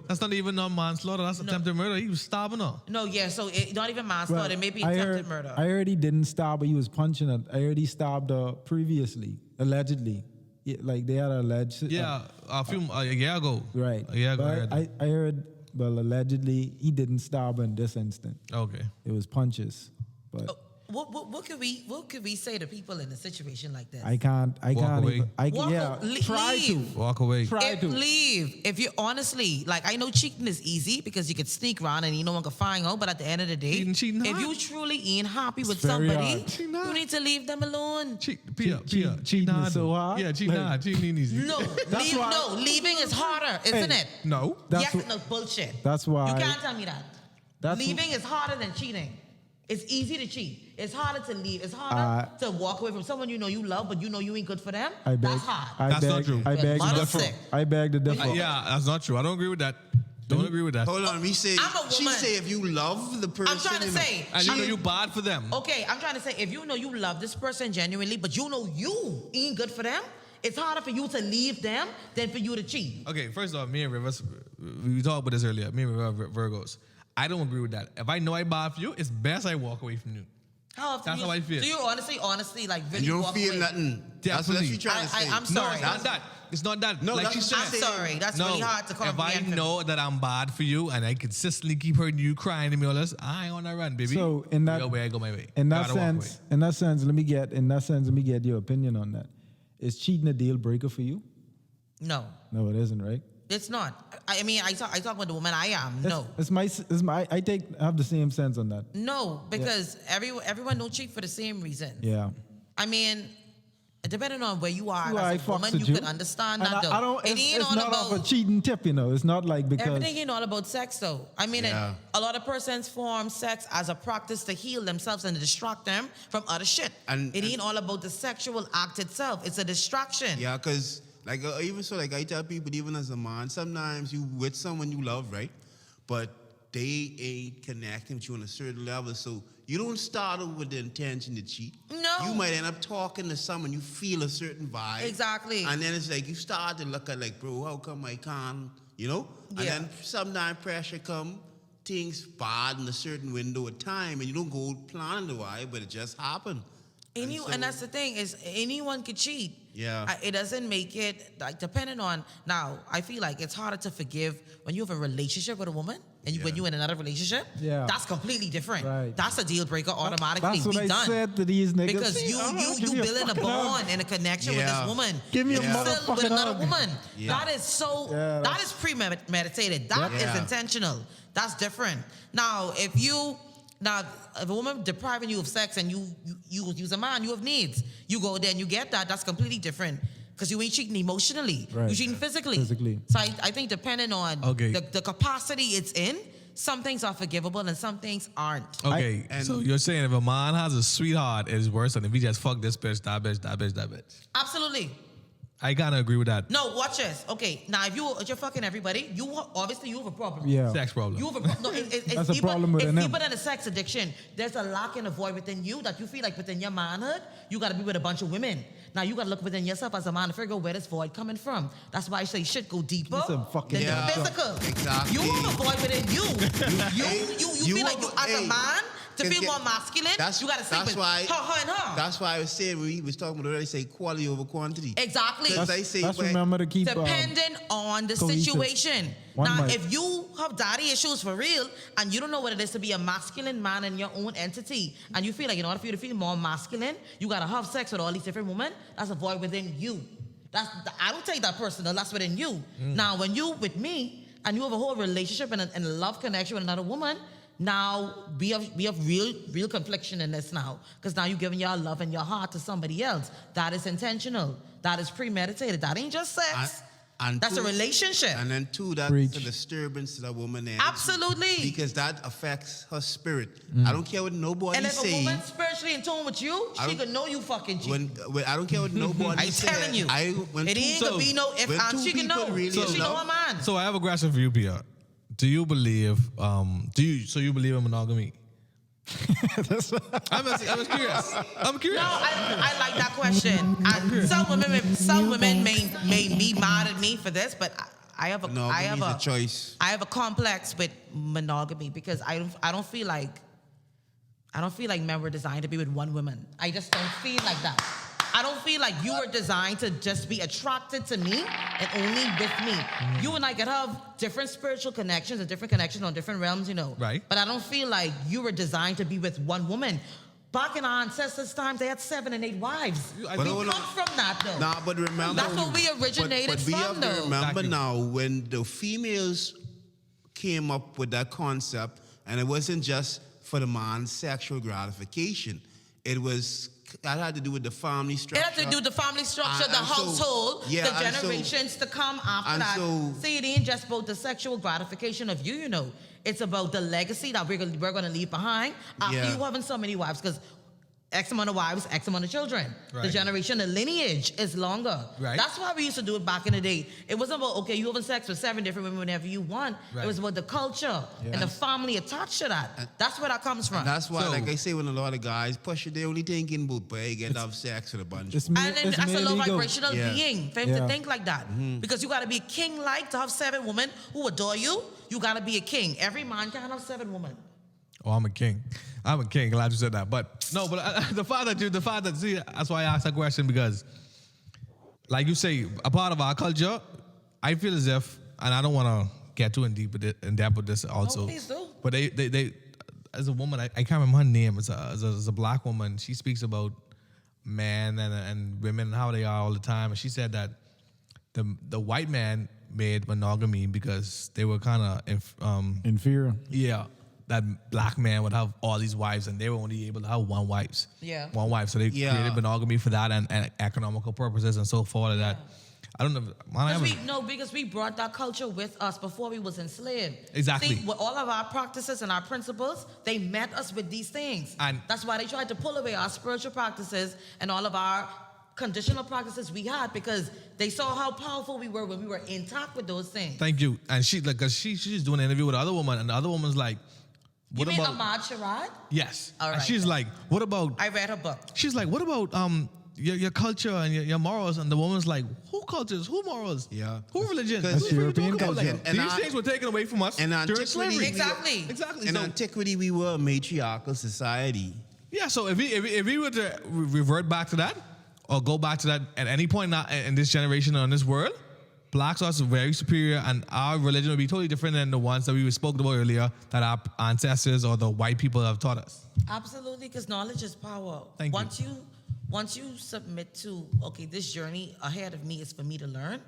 That's not even no manslaughter. That's attempted murder. He was stabbing her. No, yeah. So not even manslaughter. Maybe attempted murder. I heard he didn't stab her. He was punching her. I heard he stabbed her previously, allegedly. Yeah, like they had alleged. Yeah, a year ago. Right. A year ago. I But heard that. I heard, well, allegedly he didn't stab her in this instant. Okay. It was punches. But What could we say to people in a situation like this? I can't away. even. Try to. Walk away. Try to. Leave. If you honestly, like, I know cheating is easy because you could sneak around and no one can find out. But at the end of the day, Cheating if hard. you truly ain't happy with very somebody, hard. Cheating hard. you need to leave them alone. Cheating is so hard. Yeah, cheating Like- hard. Cheating ain't easy. No, leaving is harder, isn't Hey, it? No. That's Yes, wh- no bullshit. that's why- You can't tell me that. That's wh- Leaving is harder than cheating. It's easy to cheat. It's harder to leave. It's harder to walk away from someone you know you love, but you know you ain't good for them. I beg. That's hard. That's not true. I beg to Mother differ. sick. I beg to differ. Yeah, that's not true. I don't agree with that. Don't agree with that. Hold on, we say I'm a she woman. say if you love the person. I'm trying to you know- say. And you know you bad for them. Okay, I'm trying to say, if you know you love this person genuinely, but you know you ain't good for them, it's harder for you to leave them than for you to cheat. Okay, first off, me and Rivers, we talked about this earlier. Me and Rivers are Virgos. I don't agree with that. If I know I bad for you, it's best I walk away from you. How often That's how I feel. Do you honestly, like, really And you don't walk feel away? nothing. That's what Definitely. you trying to say. I'm No, sorry. it's not that. It's not that. No, like that's you what said. I'm I'm sorry. That's really hard to If I comprehend. for me. know that I'm bad for you and I consistently keep hurting you, crying to me all this, I ain't on that run, baby. So in that Your way, I go my way. In that Gotta walk away. sense, let me get your opinion on that. Is cheating a deal breaker for you? No, No, it isn't, right? it's not. I mean, I talk about the woman I am. No. It's my I have the same sense on that. No, because everyone don't cheat for the same reason. Yeah. I mean, depending on where you are Who I as a fucks woman, with you can understand And that, though. I don't. It It's, ain't it's all not about off a cheating tip, you know. It's not like because everything ain't all about sex, though. I mean, Yeah. a lot of persons form sex as a practice to heal themselves and to distract them from other shit. It ain't all about the sexual act itself. It's a distraction. Yeah, because like even so, like I tell people, even as a man, sometimes you with someone you love, right? But they ain't connecting with you on a certain level, so you don't start out with the intention to cheat. No. You might end up talking to someone, you feel a certain vibe. Exactly. And then it's like you start to look at like, bro, how come I can't, you know? And Yeah. then sometimes pressure come, things bad in a certain window of time, and you don't go planning the why, but it just happened. And that's the thing is anyone could cheat. Yeah. It doesn't make it, like, depending on, now, I feel like it's harder to forgive when you have a relationship with a woman and when you're in another relationship. Yeah. That's completely different. Right. That's a deal breaker automatically. That's what We I done. said to these niggas. Because See, you give me a building a fucking hug. bond and a connection with this woman. Give me a You're still with motherfucking another hug. woman. Yeah. That is so, Yeah, that is premeditated. That is Yeah. intentional. That's different. Now, if a woman depriving you of sex and you use a man, you have needs. You go there and you get that. That's completely different. Because you ain't cheating emotionally. Right. You're cheating physically. Physically. So I think depending on Okay. the capacity it's in, some things are forgivable and some things aren't. Okay, and- so you're saying if a man has a sweetheart, it's worse than if he just fuck this bitch, that bitch, that bitch, that bitch. Absolutely. I kind of agree with that. No, watch this. Okay, now if you're fucking everybody, obviously you have a problem. Yeah. Sex problem. You have a no, it's That's a deeper, problem with it's them. deeper than a sex addiction. There's a lack and a void within you that you feel like within your manhood, you got to be with a bunch of women. Now you got to look within yourself as a man to figure out where this void coming from. That's why I say shit go deeper Give me some fucking than Yeah. the physical. Exactly. You have a void within you. You feel like you as a hey, man to can feel get- more masculine. You got to sleep with her and her. That's why I was saying we was talking about earlier, say quality over quantity. Exactly. Because I say Let's when- remember to keep Depending on the cohesive. situation. One Now, mic. if you have daddy issues for real and you don't know what it is to be a masculine man in your own entity, and you feel like in order for you to feel more masculine, you gotta have sex with all these different women, that's a void within you. I don't take that personal, that's within you. Now, when you with me and you have a whole relationship and a love connection with another woman, now we have real confliction in this now. Because now you're giving your love and your heart to somebody else. That is intentional. That is premeditated. That ain't just sex. And That's a two- relationship. And then two, that's Preach. a disturbance to that woman. And Absolutely. Because that affects her spirit. I don't care what nobody And if say. a woman's spiritually in tune with you, she don't- could know you fucking cheat. When I don't care what nobody I'm say. telling you. When It two- ain't gonna be no if when and two she can people know. really She know love- her man. So I have a question for you, Pierre. Do you believe? You believe in monogamy? I'm just curious. I'm curious. No, I like that question. And some women may be mad at me for this, but I have Monogamy's a choice. I have a complex with monogamy because I don't feel like men were designed to be with one woman. I just don't feel like that. I don't feel like you were designed to just be attracted to me and only with me. You and I could have different spiritual connections and different connections on different realms, Right. But I don't feel like you were designed to be with one woman. Back in our ancestors' times, they had 7 and 8 wives. We come from that, though. Nah, but remember. That's where we originated but we from, have to though. remember Exactly. now when the females came up with that concept, and it wasn't just for the man's sexual gratification. That had to do with the family It structure. had to do with the family structure, And- the and so- household, yeah, the and so- generations to come after and that. so- See, it ain't just about the sexual gratification of you, It's about the legacy that we're going to leave behind after Yeah. you having so many wives. Because X amount of wives, X amount of children. Right. The generation, the lineage is longer. Right. That's why we used to do it back in the day. It wasn't about, okay, you having sex with 7 different women whenever you want. Right. It was about the culture and the family attached to that. That's where that comes from. And that's why, So- like I say, when a lot of guys push it, they only thinking about, but they get to have sex with a bunch. It's And then it's that's a low illegal. vibrational Yeah. being for him Yeah. to think like that. Because you got to be king-like to have 7 women who adore you. You got to be a king. Every man can't have 7 women. Oh, I'm a king. I'm a king. Glad you said that. But no, the father. See, that's why I asked that question because, like you say, a part of our culture, I feel as if, and I don't want to get too in depth with this also. please do. But they, as a woman, I can't remember her name. It's a black woman. She speaks about men and women and how they are all the time. And she said that the white man made monogamy because they were kind of Inferior. yeah, that black man would have all these wives and they were only able to have one wife. Yeah. One wife. So they Yeah. created monogamy for that and economical purposes and so forth. That I don't know. Because we brought that culture with us before we was enslaved. Exactly. See, with all of our practices and our principles, they met us with these things. And- that's why they tried to pull away our spiritual practices and all of our conditional practices we had because they saw how powerful we were when we were intact with those things. Thank you. And cause she's doing an interview with the other woman and the other woman's like, You what mean about Ahmad Sharad? Yes. All And right, she's then. like, what about I read her book. she's like, what about your culture and your morals? And the woman's like, who cultures? Who morals? Yeah. Who religion? That's What are you European talking about? culture. Like, And these things were taken away from us in during antiquity, slavery. Exactly. Exactly. In So, antiquity, we were a matriarchal society. yeah, so if we were to revert back to that, or go back to that at any point in this generation or in this world, blacks are very superior, and our religion will be totally different than the ones that we spoke about earlier that our ancestors or the white people have taught us. Absolutely, because knowledge is power. Thank you. Once you submit to, okay, this journey ahead of me is for me to learn,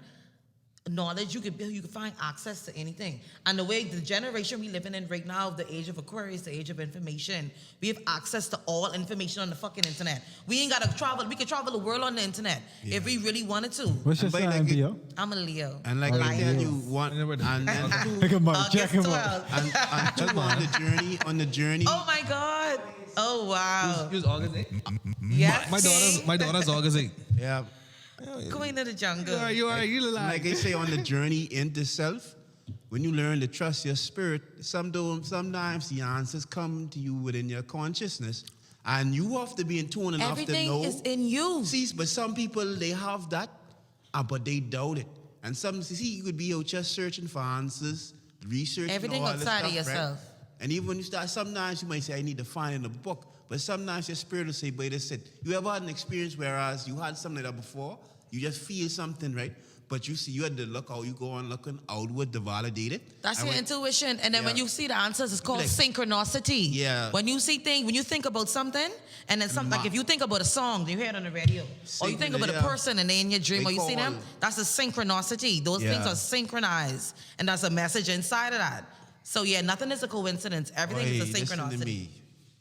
knowledge, you can find access to anything. And the way the generation we living in right now, the age of Aquarius, the age of information, we have access to all information on the fucking internet. We ain't gotta travel. We can travel the world on the internet if we really wanted to. What's your sign, Leo? I'm a Leo. And like I tell you, one and Check him out. August Check him 12. out. and two on the journey. Oh my God. Oh wow. Use August 8th. Yes. My daughter's August 8th. Yeah. Queen of the jungle. You are. You Like I say, on the journey into self, when you learn to trust your spirit, sometimes the answers come to you within your consciousness, and you have to be in tune enough Everything to know. is in you. See, but some people, they have that, but they doubt it. And you could be out just searching for answers, researching Everything all this outside stuff, of yourself. Right? And even when you start, sometimes you might say, I need to find in a book. But sometimes your spirit will say, but it said, you ever had an experience whereas you had something like that before, you just feel something, right? But you see, you had to look out, you go on looking outward to validate it. That's your intuition. And then when you see the answers, it's called Like, synchronicity. Yeah. When you see things, when you think about something, and then something, like if you think about a song, you hear it on the radio, or you think about a person and they in your dream, They or you see them, call- that's a synchronicity. Those things are synchronized. And that's a message inside of that. So yeah, nothing is a coincidence. Everything is a Listen to synchronicity. me.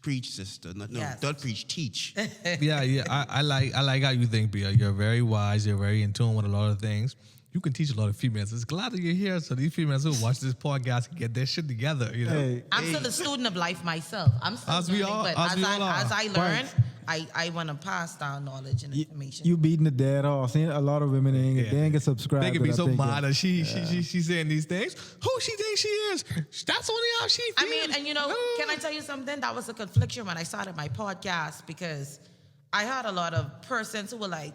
Preach, sister. No, Yes. don't preach, teach. Yeah. I like how you think, Bia. You're very wise. You're very in tune with a lot of things. You can teach a lot of females. It's glad that you're here, so these females who watch this podcast can get their shit together. You know. Hey, I'm still a student of life myself. I'm still As we learning, all- but as we all are. as I learn, I want to pass down knowledge and information. you beating the dead horse. A lot of women they ain't get subscribed. They can to be that so thing, mad yeah. that she's saying these things. Who she thinks she is? That's only how she feels. I mean, and you know, can I tell you something? That was a confliction when I started my podcast because I had a lot of persons who were like,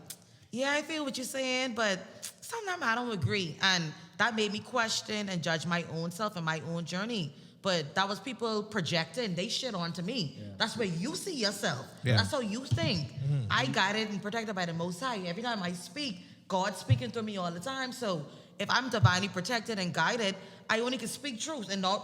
yeah, I feel what you're saying, but sometimes I don't agree. And that made me question and judge my own self and my own journey. But that was people projecting, they shit onto me. Yeah. That's where you see yourself. Yeah. That's how you think. Mm-hmm. I guided and protected by the Most High. Every time I speak, God's speaking through me all the time. So if I'm divinely protected and guided, I only can speak truth and no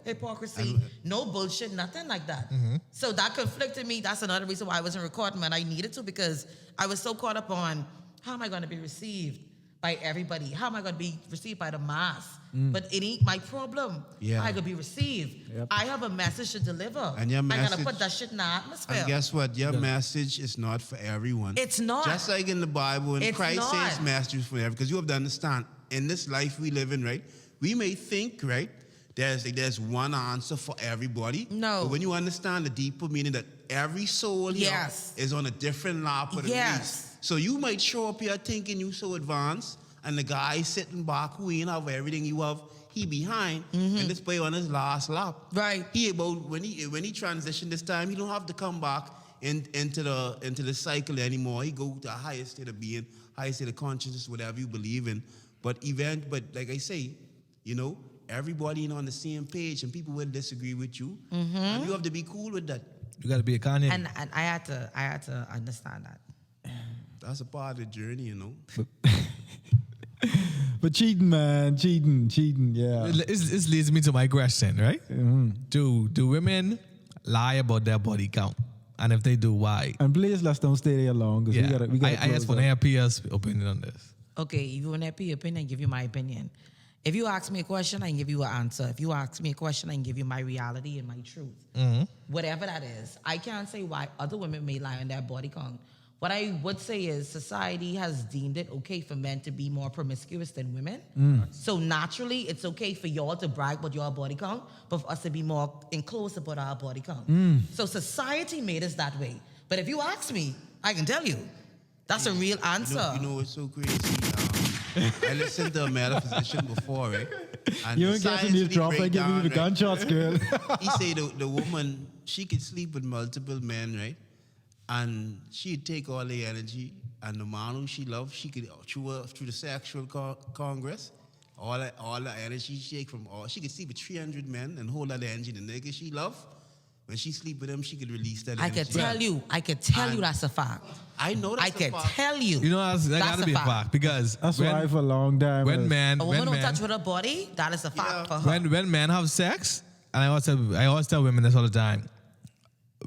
hypocrisy, no bullshit, nothing like that. Mm-hmm. So that conflicted me. That's another reason why I wasn't recording when I needed to, because I was so caught up on how am I going to be received by everybody? How am I going to be received by the mass? But it ain't my problem. Yeah. How I going to be received. Yep. I have a message to deliver. And your message, I got to put that shit in the atmosphere. And guess what? Your message is not for everyone. It's not. Just like in the Bible, and it's Christ not. says message is for everyone. Because you have to understand, in this life we live in, right? We may think, right, there's one answer for everybody. No. But when you understand the deeper meaning that every soul here is on a different lap of the race. So you might show up here thinking you so advanced, and the guy sitting back who ain't have everything you have, he behind, and this boy on his last lap. Right. He about when he transitioned this time, he don't have to come back into the cycle anymore. He go to a higher state of being, higher state of consciousness, whatever you believe in. But like I say, you know, everybody ain't on the same page, and people will disagree with you, and you have to be cool with that. You got to be a Kanye. And I had to understand that. That's a part of the journey, you know. But cheating, man, cheating, yeah. This leads me to my question, right? Mm-hmm. Do women lie about their body count? And if they do, why? And please, let's don't stay there long, because we got. I asked for an Pia's opinion on this. Okay, if you want an opinion, I give you my opinion. If you ask me a question, I can give you an answer. If you ask me a question, I can give you my reality and my truth. Mm-hmm. Whatever that is. I can't say why other women may lie on their body count. What I would say is society has deemed it okay for men to be more promiscuous than women. So naturally, it's okay for y'all to brag about your body count, but for us to be more enclosed about our body count. So society made us that way. But if you ask me, I can tell you, that's a real answer. You know what's so crazy? I listened to a metaphysician before, right? And You ain't getting these drops. I give you the gunshots, girl. He said the woman, she could sleep with multiple men, right? And she'd take all the energy, and the man who she loved, she could through the sexual congress, all the energy she take from all. She could sleep with 300 men and hold all the energy. The nigga she loved, when she sleep with him, she could release that I energy. could tell you that's a fact. I know that's I a could fact. tell you. You know, that that's gotta be a fact because That's why for a long time. when man, A woman when don't man, touch with her body, that is a fact Yeah. for her. when men have sex, and I always tell women this all the time.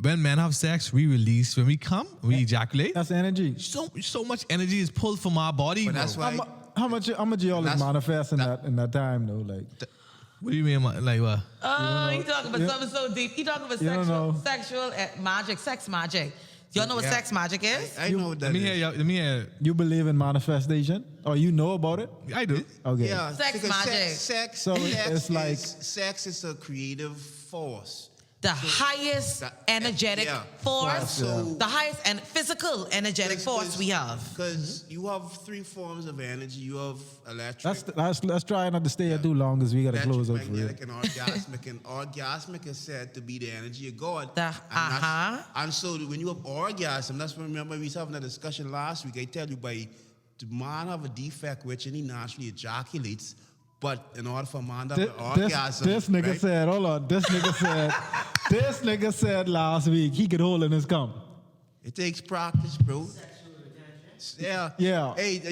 When men have sex, we release. When we come, we ejaculate. That's energy. So much energy is pulled from our body. But bro. that's why. How much y'all is That's- manifest in that time though? Like What do you mean, like what? Oh, you talking about Yeah. something so deep. You talking about You don't know. sexual magic, sex magic. Y'all know what Yeah. sex magic is? I know that. Let me hear. Let me hear. you believe in manifestation, or you know about it? I do. Okay. Yeah, Sex because magic. Sex, So sex it's like- sex is a creative force. The highest that- energetic yeah. force, So- the highest and physical energetic force we have. Because you have three forms of energy. You have electric, Let's try not to stay here too long because we gotta close up for real. electromagnetic, and orgasmic. And orgasmic is said to be the energy of God. And so when you have orgasm, that's when, remember we was having a discussion last week. I tell you, by the man have a defect which and he naturally ejaculates. But in order for a man to have an orgasm, This nigga right? said, hold on. This nigga said last week he could hold in his cum. It takes practice, bro. Yeah. Yeah. Hey,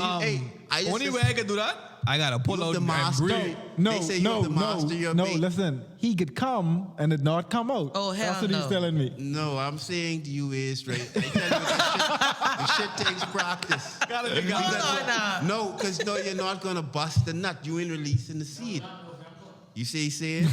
I just Only way I can do that, I gotta pull You out the and master. breathe. They say you have to master your bait. listen. He could come and it not come out. Oh, hell That's what no. he's telling me. No, I'm saying to you is right. I tell you, the shit takes practice. Hold on now. No, because you're not gonna bust the nut. You ain't releasing the seed. You see, saying?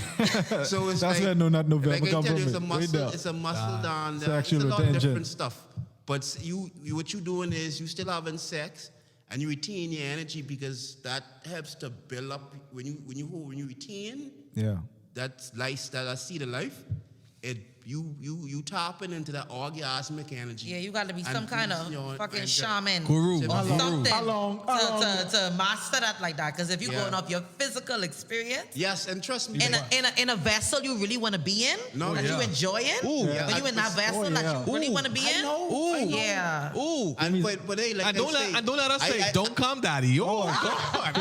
So it's That's like, where no nut November like I come tell you, from. it's a Right muscle. there. It's a muscle down there. Sexual It's a lot of retention. different stuff. But you, what you doing is you still having sex and you retain your energy because that helps to build up when you retain Yeah. that seed of life. You tapping into that orgasmic energy. Yeah, you got to be And some kind you know, of fucking and shaman Guru. or something How long- to master that like that. Because if you're Yeah. going off your physical experience Yes, and trust me. in a vessel you really want to be in, No, that yeah. you enjoying, Ooh. when you in that vessel that you really want to be in, Ooh. yeah. Ooh. And but hey, like And don't I say, let us say, I- don't come, daddy. Oh, God.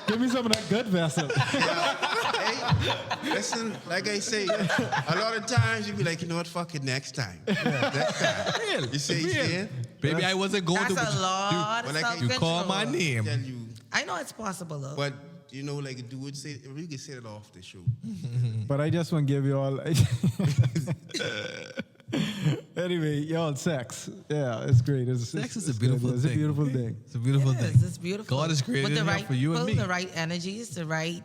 Give me some of that good vessel. Hey, listen, like I say, a lot of times you be like, you know what, fuck it, next time. Next time. Real. You see, Real. yeah? Baby, I wasn't going That's to. a lot of like you You call my self-control. name. Tell you, I know it's possible though. but you know, like a dude say, we can say it off the show. But I just want to give you all. Anyway, y'all, sex. Yeah, it's great. Sex is a it's beautiful good. It's a thing. beautiful thing. It's a beautiful Yes, thing. it's beautiful. God has created With the it here right for you and people, me. the right energies, the right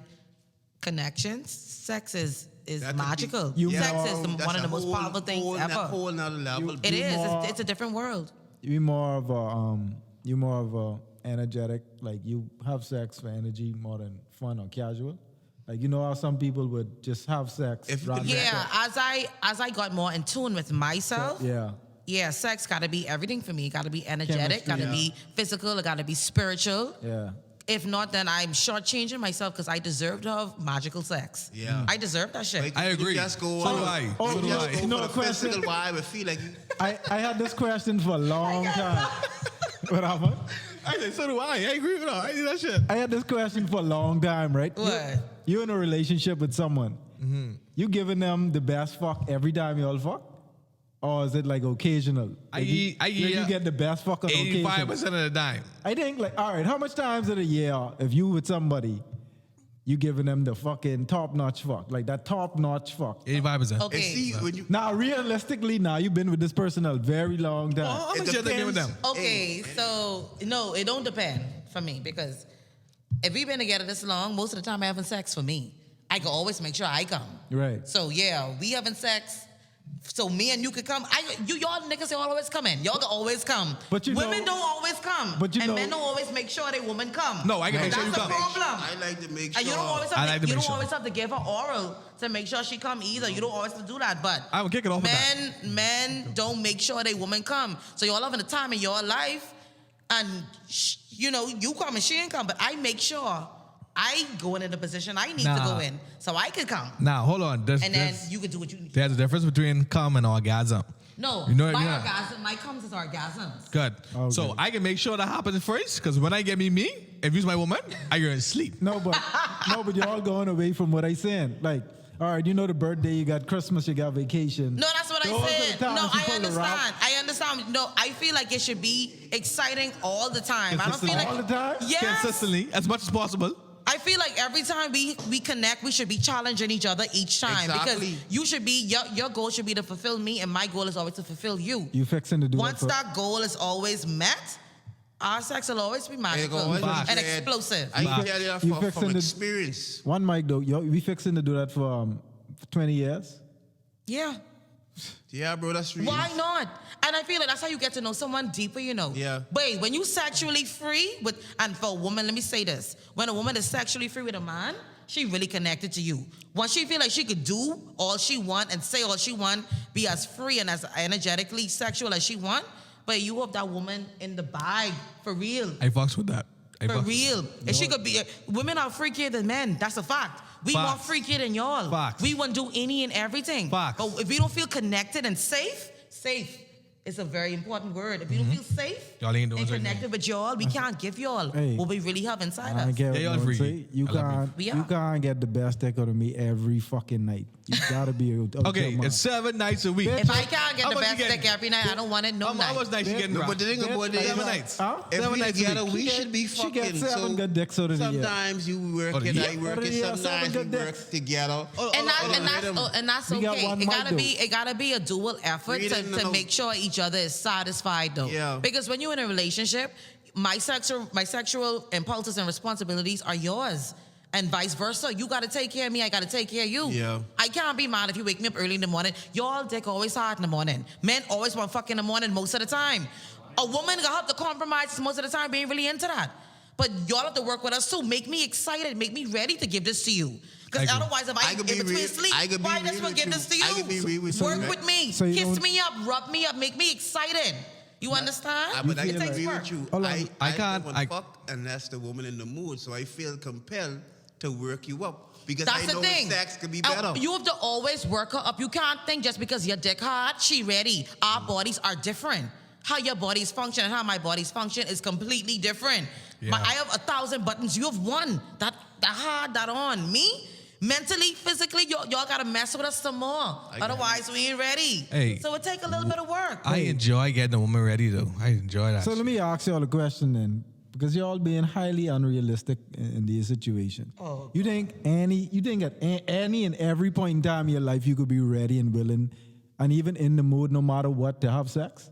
connections. Sex is That could be- magical. You Sex know, is That's one of a the most whole- powerful things whole, ever. Whole nother level. It is. more- It's a different world. You more of a energetic. Like you have sex for energy more than fun or casual. Like you know how some people would just have sex. If you rather could- than Yeah, as I got more in tune with myself, Yeah. yeah, sex got to be everything for me. Got to be energetic, got to Chemistry, be physical, it got to be spiritual. Yeah. If not, then I'm shortchanging myself because I deserve to have magical sex. Yeah. I deserve that shit. Like, I you agree. Just go So on- do I. Oh, So do yeah. I. You know for the the question? physical vibe, I feel like I had this question for a long time. What happened? I said, so do I. I agree with her. I do that shit. I had this question for a long time, right? What? You in a relationship with someone. You giving them the best fuck every time you all fuck? Or is it like occasional? Like you get the best fuck on occasion. 85% of the time. I think like, all right, how much times in a year if you with somebody, you giving them the fucking top-notch fuck? Like that top-notch fuck. 85%. Okay. and see when you Now, realistically, now you've been with this person a very long time. How It much you think with them? depends. Okay, so no, it don't depend for me because if we've been together this long, most of the time I having sex for me. I can always make sure I come. Right. So yeah, we having sex. So me and you could come. Y'all niggas always come in. Y'all can always come. But you women know- don't always come. but you and know- men don't always make sure they woman come. No, I can make sure That's you the come. problem. I like to make sure. And you don't always I have like to, to you make don't sure. always have to give her oral to make sure she come either. You don't always have to do that. But I will kick it off with that. men don't make sure they woman come. So y'all having a time in your life, and you come and she ain't come. But I make sure I go in the position I need to Nah. go in, so I could come, Now, hold on. and then you can do what you need. There's a difference between cum and orgasm. No, You know what my I mean? orgasm, my comes is orgasms. Good. Okay. So I can make sure that happens first, because when I get me, if you's my woman, I go to sleep. No, but y'all going away from what I saying. Like, all right, you know the birthday, you got Christmas, you got vacation. No, that's what Those I are the said. times No, you I pull the route. understand. I understand. No, I feel like it should be exciting all the time. I don't feel like All the time? Yes. Consistently, as much as possible. I feel like every time we connect, we should be challenging each other each time. Exactly. Because you should be, your goal should be to fulfill me, and my goal is always to fulfill you. You fixing to do Once that. that goal is always met, our sex will always be magical always be and great. explosive. I can tell you that You from fixing to- experience. One mic though, we fixing to do that for 20 years. Yeah. Yeah, bro, that's real. Why not? And I feel like that's how you get to know someone deeper, you know. Yeah. Wait, when you sexually free and for a woman, let me say this. When a woman is sexually free with a man, she really connected to you. Once she feel like she could do all she want and say all she want, be as free and as energetically sexual as she want, but you have that woman in the bag for real. I fucks with that. For real. And she could be, women are freakier than men. That's a fact. We more Facts. freakier than y'all. Facts. We want to do any and everything. Facts. But if we don't feel connected and safe is a very important word. If you don't feel safe Y'all ain't doing and certain connected with y'all, we can't give y'all Hey. what we really have inside I us. get what Yeah, y'all you freaky. say. You I love can't, We you are. can't get the best dick out of me every fucking night. You gotta be able to. Okay, it's 7 nights a week. If I can't get How the much best you getting? dick every night, I don't want it no How night. much nights you getting? No, Rob? but the thing about it is, 7 nights. Huh? if 7 we nights a together, week. we should be She fucking. gets 7 so good dicks out of the year. sometimes you work Oh, the and year? I work, Oh, the and year, sometimes 7 we good work dicks. together. And that's We got okay. one It mic, gotta though. be a dual effort Read it, to no. make sure each other is satisfied though. Yeah. Because when you're in a relationship, my sexual impulses and responsibilities are yours. And vice versa. You gotta take care of me, I gotta take care of you. Yeah. I can't be mad if you wake me up early in the morning. Y'all dick always hard in the morning. Men always want fuck in the morning most of the time. A woman gonna have to compromise most of the time, being really into that. But y'all have to work with us too. Make me excited, make me ready to give this to you. Because I agree. otherwise, if I in could be between real- sleep, I could be why real just want with to give you. this to you? I could be real with you. Work with me, So you kiss don't- me up, rub me up, make me excited. You understand? But I feel can like- agree with you. Hold on. I I can't- don't I- fuck unless the woman in the mood. So I feel compelled to work you up because That's I the know thing. sex could be And better. you have to always work her up. You can't think just because your dick hard, she ready. Our bodies are different. How your bodies function and how my bodies function is completely different. Yeah. I have 1,000 buttons. You have one. That hard, that on. Me, mentally, physically, y'all gotta mess with us some more. Otherwise, we ain't ready. Hey. So it take a little bit of work. I enjoy getting a woman ready though. I enjoy that. So let me ask y'all a question then, because y'all being highly unrealistic in these situations. Oh, you think at any and every point in time in your life you could be ready and willing, and even in the mood, no matter what, to have sex?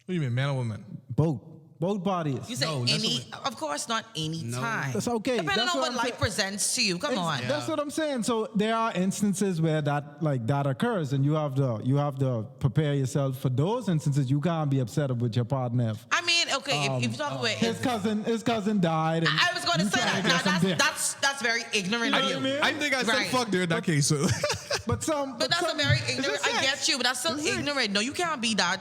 What do you mean, man or woman? Both parties. You say No, that's any, of course not any time. That's okay. Depending That's on what what I'm life saying. presents to you. Come on. That's what I'm saying. So there are instances where that occurs, and you have to prepare yourself for those instances. You can't be upset with your partner. I mean, okay, if you talk about His cousin died. And I was going to you say trying that. to get some Now, dick. that's very ignorant of know you. what I mean? I think I said Right. fuck there in that case. So. But But that's a very ignorant. I get you, but that's still It's sex. ignorant. No, you can't be that,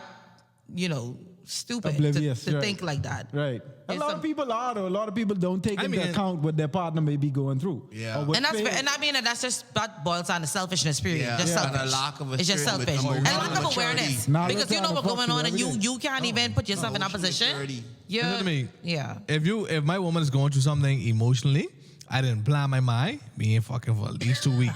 stupid Oblivious, to right. think like that. Right. A It's lot some- of people are, though. A lot of people don't take into account what their partner may be going through. Yeah. Or what And that's phase. and I mean that boils down to selfishness. Period. Yeah. Just Yeah. selfish. And a lack of a it's just certain selfish and emotional lack of maturity. awareness Not because you trying know to what's fuck going you on and every day. you can't even put yourself in that Emotional position. maturity. You're, Listen to me. Yeah. If my woman is going through something emotionally, I didn't plan my mind. We ain't fucking for at least 2 weeks.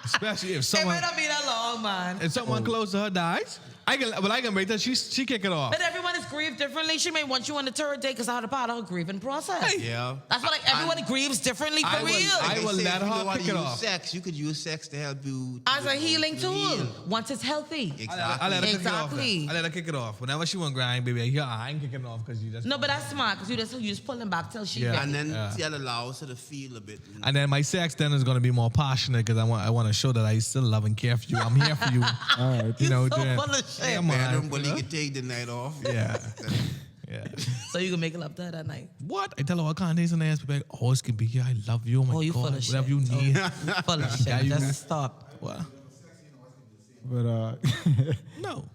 Especially if It someone might not be that long, man. close to her dies, I can break that. She kick it off. But everyone is grieved differently. She may want you on the third day because I had a part of her grieving process. Yeah. That's why everyone grieves differently for real. I will say, let if you her know how to kick it use off. Sex, you could use sex to help you. As a healing to tool, heal. once it's healthy. Exactly. I let her kick it off. Exactly. Then. I let her kick it off. Whenever she want grind, baby, I ain't kicking it off because you just. No, but that's smart because you just pull them back till she Yeah. ready. And then Yeah. that allows her to feel a bit. And then my sex then is gonna be more passionate because I want to show that I still love and care for you. I'm here for you. All right. You know, so doing- full of shit. Come on, Bedroom bully you know? can take the night off. Yeah. Yeah. So you can make love to her that night. What? I tell her all kind of days and ass, baby. Always can be here. I love you. Oh my Oh, you God. full of shit. Whatever you need. Full of Yeah, shit. you- Just stop. What? But No.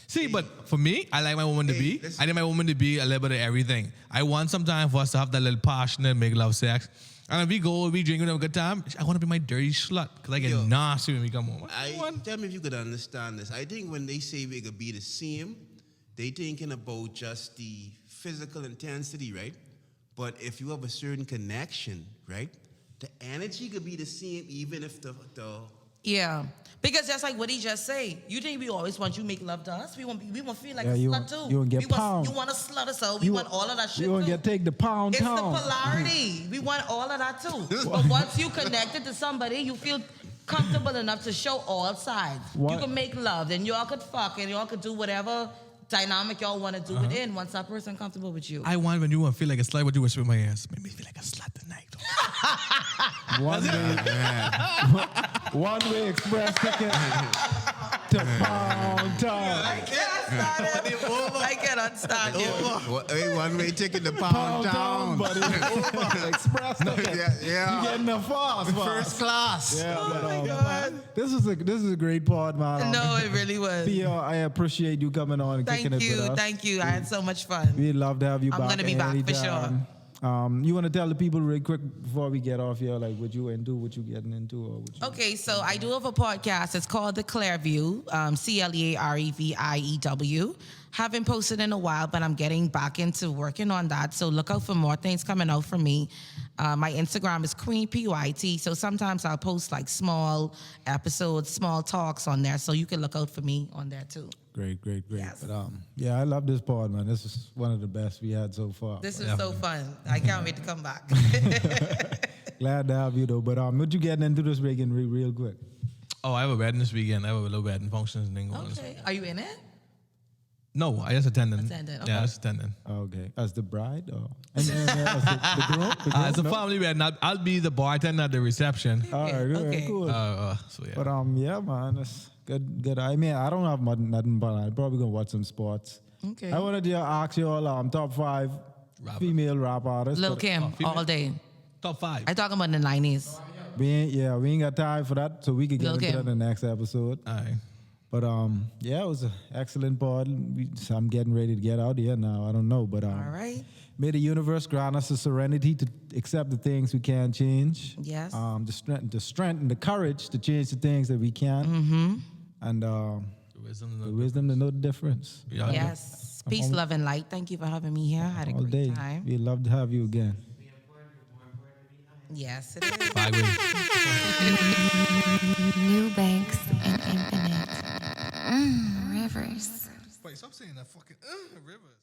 See, but for me, I like my woman to be. I need my woman to be a little bit of everything. I want some time for us to have that little passionate, make love sex. And if we go, we drink, we have a good time. I want to be my dirty slut because I get Yo. nasty when we come home. Tell me if you could understand this. I think when they say we could be the same, they thinking about just the physical intensity, right? But if you have a certain connection, right, the energy could be the same even if the Yeah, because just like what he just say, you think we always want you to make love to us? We want feel like a you slut want- too. you want to get we want, pound. you want to slut us out. We want all of that shit You want too. to take the pound It's town. the polarity. We want all of that too. But once you connected to somebody, you feel comfortable enough to show all sides. What? You can make love, then y'all could fuck, and y'all could do whatever dynamic y'all want to do within. Once that person comfortable with you. I want when you want to feel like a slut, what you whisper in my ass. Make me feel like a slut tonight. One way express ticket to pound town. I cannot stand it. Hey, one-way ticket to Pound Town. buddy. Express ticket. Yeah. You getting the fast. First class. Yeah, Oh but, my God. This is a great pod, man. No, it really was. Theo, I appreciate you coming on and kicking Thank it with you, us. thank you. I had so much fun. We'd love to have you I'm back. gonna be back for sure. anytime. You want to tell the people real quick before we get off here, like what you into, what you getting into, or what you... Okay, so I do have a podcast. It's called The Clairview, CLEAREVIEW. Haven't posted in a while, but I'm getting back into working on that. So look out for more things coming out from me. My Instagram is Queen PYT. So sometimes I'll post like small episodes, small talks on there. So you can look out for me on there too. Great. Yes. But yeah, I love this pod, man. This is one of the best we had so far. This is so fun. I can't wait to come back. Glad to have you though. But what you getting into this weekend real quick? Oh, I have a wedding this weekend. I have a little wedding functions thing going on. Okay. Are you in it? No, I just attending. Attending, okay. Yeah, I just attending. Okay, as the bride or as the groom? It's a No? family wedding. I'll be the bartender at the reception. All right, Okay. cool. So yeah. But yeah, man, it's good. I mean, I don't have nothing, but I'm probably gonna watch some sports. Okay. I wanted to ask you all top 5 female rap artists. Lil but Kim, female? all day. Top 5. I talking about the 90s. we ain't got time for that, so we could get Lil into Kim. that in the next episode. All right. But yeah, it was an excellent pod. I'm getting ready to get out here now. I don't know, but All right. may the universe grant us the serenity to accept the things we can't change. Yes. The strength, and the courage to change the things that we can. Mm-hmm. And the wisdom to know the difference. Yeah. Yes. Peace, love, and light. Thank you for having me here. I had a All great day. time. We'd love to have you again. Yes, it is. Bagway. New banks and infinite. Rivers. Wait, stop saying that fucking rivers.